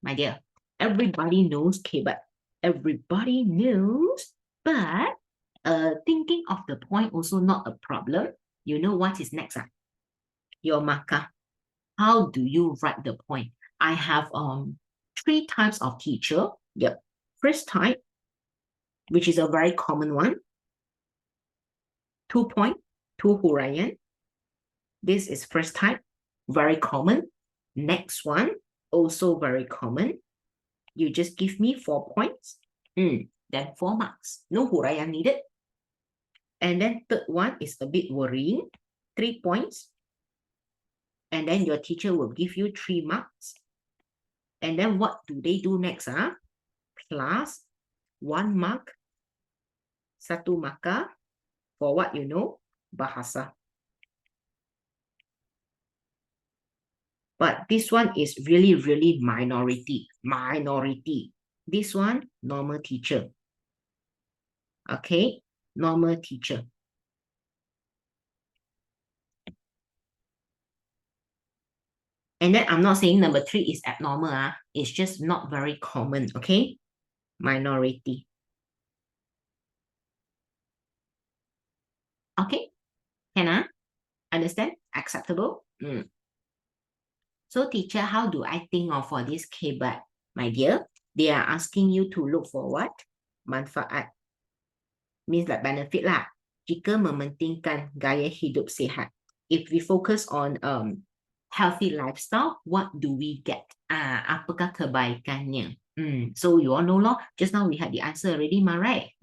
My dear, everybody knows K-but. Everybody knows, but thinking of the point also not a problem. You know what is next? Your marker. How do you write the point? I have 3 types of teacher. Yep. First type, which is a very common one. 2 point, 2 huraian. This is first type, very common. Next one, also very common. You just give me 4 points. Then 4 marks. No huraian needed. And then third one is a bit worrying. 3 points. And then your teacher will give you 3 marks. And then what do they do next? Plus 1 mark, 1 marker for what you know, bahasa. But this one is really, really minority. Minority. This one, normal teacher. Okay, normal teacher. And then I'm not saying number 3 is abnormal. It's just not very common. Okay, minority. Okay, can understand? Acceptable? So teacher, how do I think of for this K-but? My dear, they are asking you to look for what? Manfaat. Means like benefit lah. Jika mementingkan gaya hidup sehat. If we focus on healthy lifestyle, what do we get? Apakah kebaikannya? So you all know lah. Just now we had the answer already, right?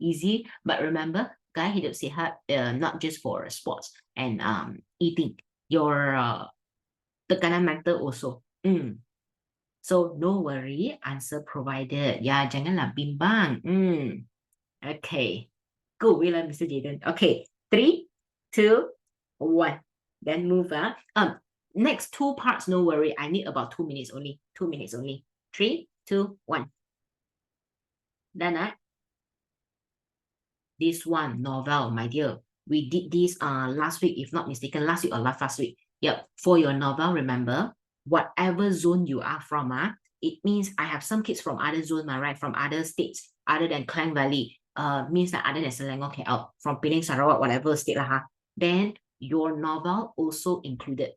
Easy. But remember, gaya hidup sehat, not just for sports and eating. Your tekanan mental also. So no worry, answer provided. Ya, janganlah bimbang. Okay. Go, William, Mr. Jaden. Okay. 3, 2, 1. Then move. Next 2 parts, no worry. I need about 2 minutes only. 2 minutes only. 3, 2, 1. Done, This one, novel, my dear. We did this last week, if not mistaken, last week or last week. Yep. For your novel, remember, whatever zone you are from, it means I have some kids from other zone, right? From other states, other than Klang Valley. Means that other than Selangor, KL, from Penang, Sarawak, whatever state lah. Then your novel also included.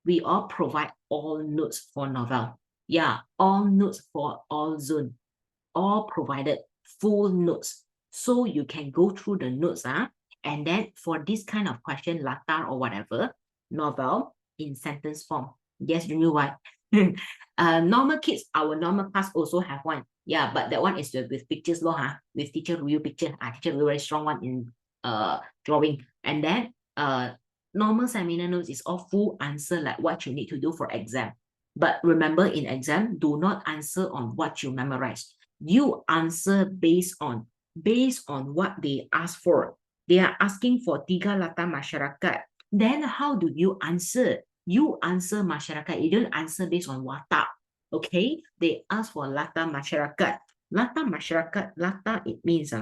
We all provide all notes for novel. Yeah, all notes for all zone. All provided full notes. So you can go through the notes, and then for this kind of question, latar or whatever, novel in sentence form. Yes, you know why? Normal kids, our normal class also have one. Yeah, but that one is with pictures, with teacher review picture. Teacher review very strong one in drawing. And then normal seminar notes is all full answer like what you need to do for exam. But remember, in exam, do not answer on what you memorize. You answer based on what they ask for. They are asking for 3 latar masyarakat. Then how do you answer? You answer masyarakat. You don't answer based on watak. Okay? They ask for latar masyarakat. Latar masyarakat, latar, it means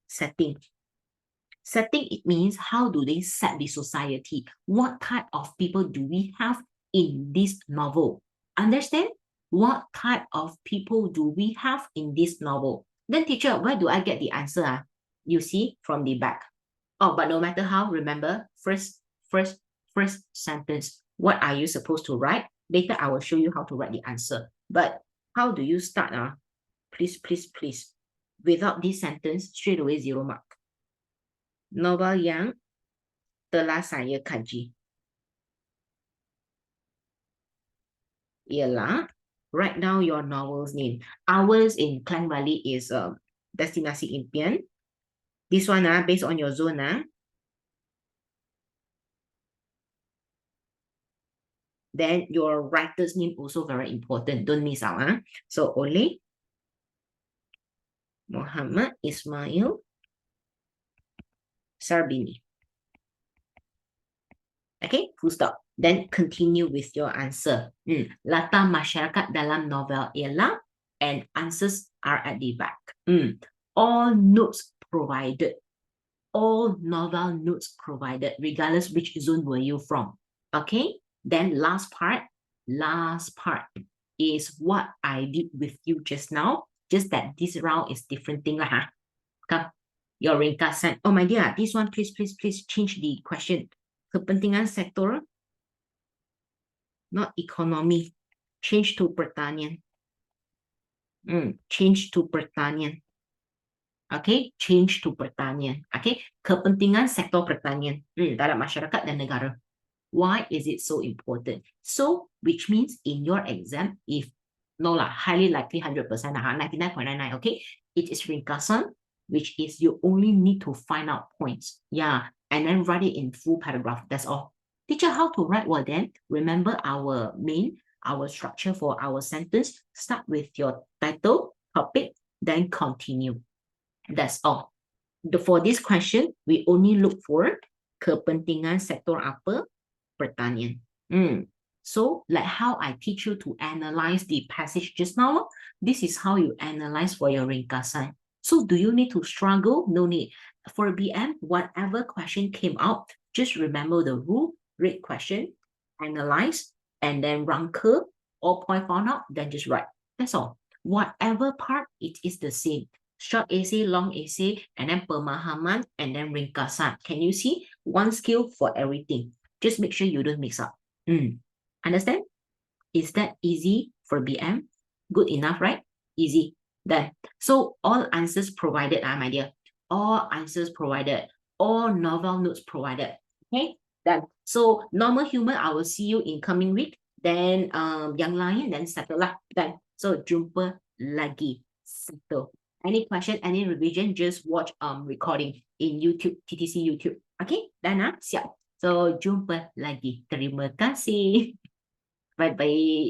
Setting. Setting, it means how do they set the society? What type of people do we have in this novel? Understand? What type of people do we have in this novel? Then teacher, where do I get the answer? You see from the back. Oh, but no matter how, remember, first sentence. What are you supposed to write? Later, I will show you how to write the answer. But how do you start? Please. Without this sentence, straight away 0 mark. Novel yang telah saya kaji ialah, write down your novel's name. Ours in Klang Valley is Destinasi Impian. This one, based on your zone. Then your writer's name also very important. Don't miss out. So, Oleh Muhammad Ismail Sarbini. Okay, full stop. Then continue with your answer. Latar masyarakat dalam novel ialah, and answers are at the back. All notes provided. All novel notes provided, regardless which zone were you from. Okay, then last part is what I did with you just now. Just that this round is different thing lah. Come, your ringkasan. Oh my dear, this one please change the question. Kepentingan sektor, not economy. Change to pertanian. Change to pertanian. Okay, change to pertanian. Okay, kepentingan sektor pertanian dalam masyarakat dan negara. Why is it so important? So, which means in your exam, if no lah, highly likely 100%, 99.99, okay, it is ringkasan, which is you only need to find out points. Yeah, and then write it in full paragraph. That's all. Teacher, how to write? Well, then remember our structure for our sentence. Start with your title, topic, then continue. That's all. For this question, we only look for kepentingan sektor apa? Pertanian. So, like how I teach you to analyze the passage just now, this is how you analyze for your ringkasan. So, do you need to struggle? No need. For BM, whatever question came out, just remember the rule, read question, analyze, and then ranker, all point found out, then just write. That's all. Whatever part, it is the same. Short essay, long essay, and then pemahaman, and then ringkasan. Can you see? One skill for everything. Just make sure you don't mix up. Understand? Is that easy for BM? Good enough, right? Easy. Done. So all answers provided, my dear. All answers provided. All novel notes provided. Okay? Done. So normal human, I will see you in coming week. Then yang lain, then settle lah. Done. So jumpa lagi. Settle. Any question, any revision, just watch recording in YouTube, TTC YouTube. Okay? Done. Siap. So, jumpa lagi. Terima kasih. Bye-bye.